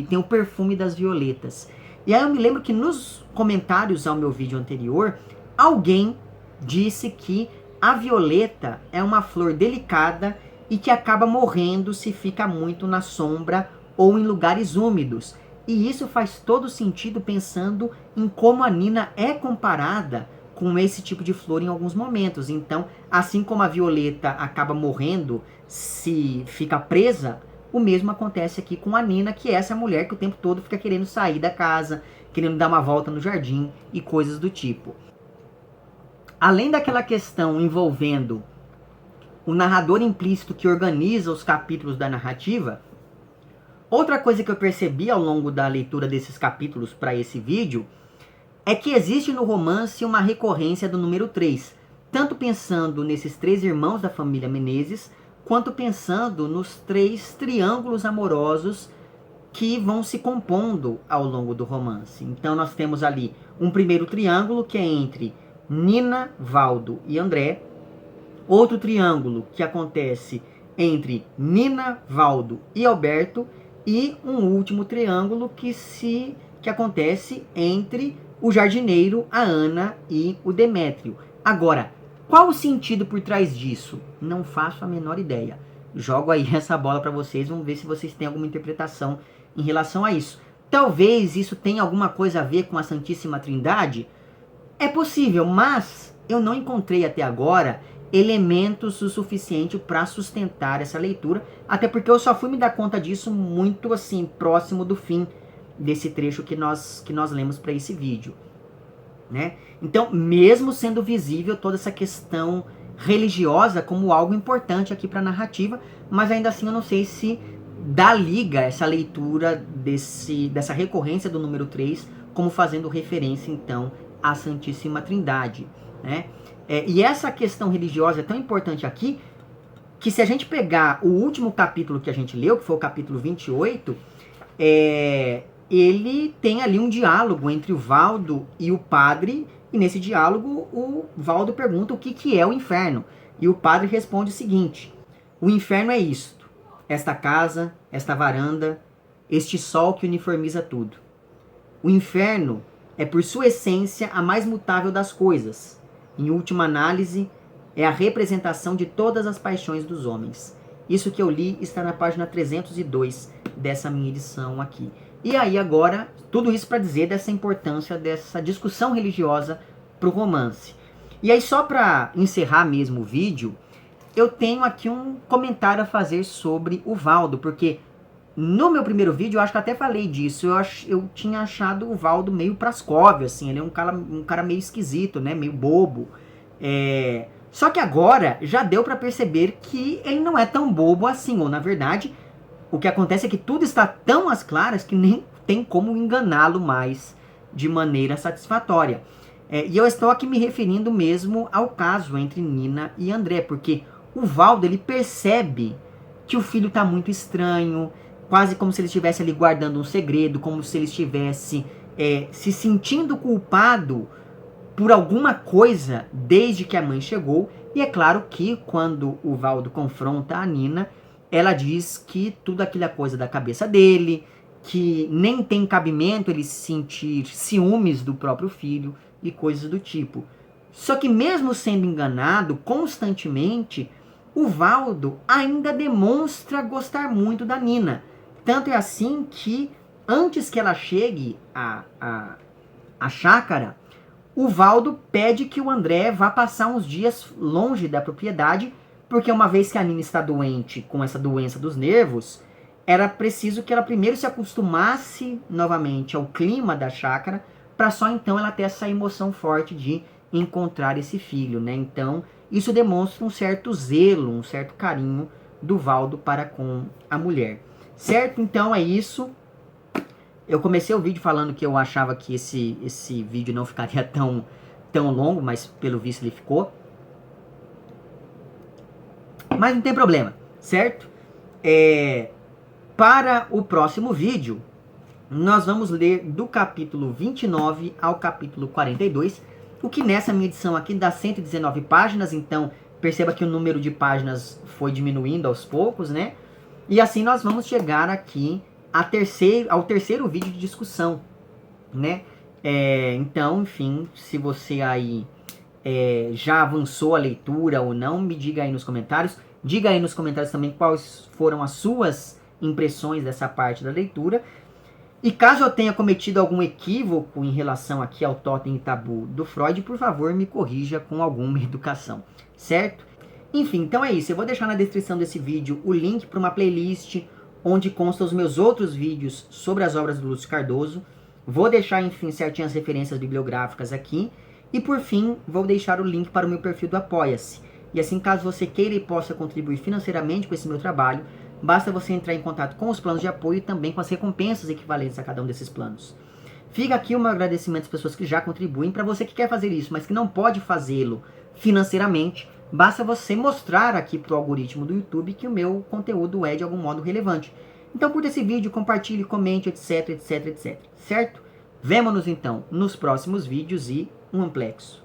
A: tem o perfume das violetas. E aí eu me lembro que nos comentários ao meu vídeo anterior, alguém disse que a violeta é uma flor delicada e que acaba morrendo se fica muito na sombra ou em lugares úmidos. E isso faz todo sentido pensando em como a Nina é comparada com esse tipo de flor em alguns momentos. Então, assim como a violeta acaba morrendo se fica presa, o mesmo acontece aqui com a Nina, que é essa mulher que o tempo todo fica querendo sair da casa, querendo dar uma volta no jardim e coisas do tipo. Além daquela questão envolvendo o narrador implícito que organiza os capítulos da narrativa, outra coisa que eu percebi ao longo da leitura desses capítulos para esse vídeo é que existe no romance uma recorrência do número 3, tanto pensando nesses 3 irmãos da família Menezes, quanto pensando nos 3 triângulos amorosos que vão se compondo ao longo do romance. Então nós temos ali um primeiro triângulo que é entre Nina, Valdo e André, outro triângulo que acontece entre Nina, Valdo e Alberto, e um último triângulo que acontece entre o jardineiro, a Ana e o Demétrio. Agora, qual o sentido por trás disso? Não faço a menor ideia. Jogo aí essa bola para vocês, vamos ver se vocês têm alguma interpretação em relação a isso. Talvez isso tenha alguma coisa a ver com a Santíssima Trindade? É possível, mas eu não encontrei até agora elementos o suficiente para sustentar essa leitura, até porque eu só fui me dar conta disso muito assim, próximo do fim desse trecho que nós lemos para esse vídeo, né? Então, mesmo sendo visível toda essa questão religiosa como algo importante aqui para a narrativa, mas ainda assim eu não sei se dá liga essa leitura dessa recorrência do número 3 como fazendo referência então à Santíssima Trindade, né? E essa questão religiosa é tão importante aqui que se a gente pegar o último capítulo que a gente leu, que foi o capítulo 28, ele tem ali um diálogo entre o Valdo e o padre, e nesse diálogo o Valdo pergunta o que é o inferno. E o padre responde o seguinte: o inferno é isto, esta casa, esta varanda, este sol que uniformiza tudo. O inferno é por sua essência a mais mutável das coisas. Em última análise, é a representação de todas as paixões dos homens. Isso que eu li está na página 302 dessa minha edição aqui. E aí agora, tudo isso para dizer dessa importância dessa discussão religiosa para o romance. E aí só para encerrar mesmo o vídeo, eu tenho aqui um comentário a fazer sobre o Valdo, porque no meu primeiro vídeo eu acho que até falei disso, eu tinha achado o Valdo meio Prascóvio, assim, ele é um cara meio esquisito, né, meio bobo. Só que agora já deu para perceber que ele não é tão bobo assim, ou na verdade o que acontece é que tudo está tão às claras que nem tem como enganá-lo mais de maneira satisfatória. E eu estou aqui me referindo mesmo ao caso entre Nina e André, porque o Valdo ele percebe que o filho está muito estranho, quase como se ele estivesse ali guardando um segredo, como se ele estivesse se sentindo culpado por alguma coisa desde que a mãe chegou. E é claro que quando o Valdo confronta a Nina, ela diz que tudo aquilo é coisa da cabeça dele, que nem tem cabimento ele sentir ciúmes do próprio filho e coisas do tipo. Só que mesmo sendo enganado constantemente, o Valdo ainda demonstra gostar muito da Nina. Tanto é assim que antes que ela chegue à chácara, o Valdo pede que o André vá passar uns dias longe da propriedade, porque uma vez que a Nina está doente com essa doença dos nervos, era preciso que ela primeiro se acostumasse novamente ao clima da chácara, para só então ela ter essa emoção forte de encontrar esse filho, né? Então, isso demonstra um certo zelo, um certo carinho do Valdo para com a mulher. Certo? Então é isso. Eu comecei o vídeo falando que eu achava que esse vídeo não ficaria tão longo, mas pelo visto ele ficou. Mas não tem problema, certo? Para o próximo vídeo, nós vamos ler do capítulo 29 ao capítulo 42, o que nessa minha edição aqui dá 119 páginas, então perceba que o número de páginas foi diminuindo aos poucos, né? E assim nós vamos chegar aqui ao terceiro vídeo de discussão, né? Então, enfim, se você aí já avançou a leitura ou não, me diga aí nos comentários. Diga aí nos comentários também quais foram as suas impressões dessa parte da leitura. E caso eu tenha cometido algum equívoco em relação aqui ao totem e tabu do Freud, por favor, me corrija com alguma educação, certo? Enfim, então é isso. Eu vou deixar na descrição desse vídeo o link para uma playlist onde constam os meus outros vídeos sobre as obras do Lúcio Cardoso. Vou deixar, enfim, certinho as referências bibliográficas aqui. E por fim, vou deixar o link para o meu perfil do Apoia-se. E assim, caso você queira e possa contribuir financeiramente com esse meu trabalho, basta você entrar em contato com os planos de apoio e também com as recompensas equivalentes a cada um desses planos. Fica aqui o meu agradecimento às pessoas que já contribuem. Para você que quer fazer isso, mas que não pode fazê-lo financeiramente, basta você mostrar aqui para o algoritmo do YouTube que o meu conteúdo é de algum modo relevante. Então curta esse vídeo, compartilhe, comente, etc, etc, etc. Certo? Vemo-nos então nos próximos vídeos e um amplexo.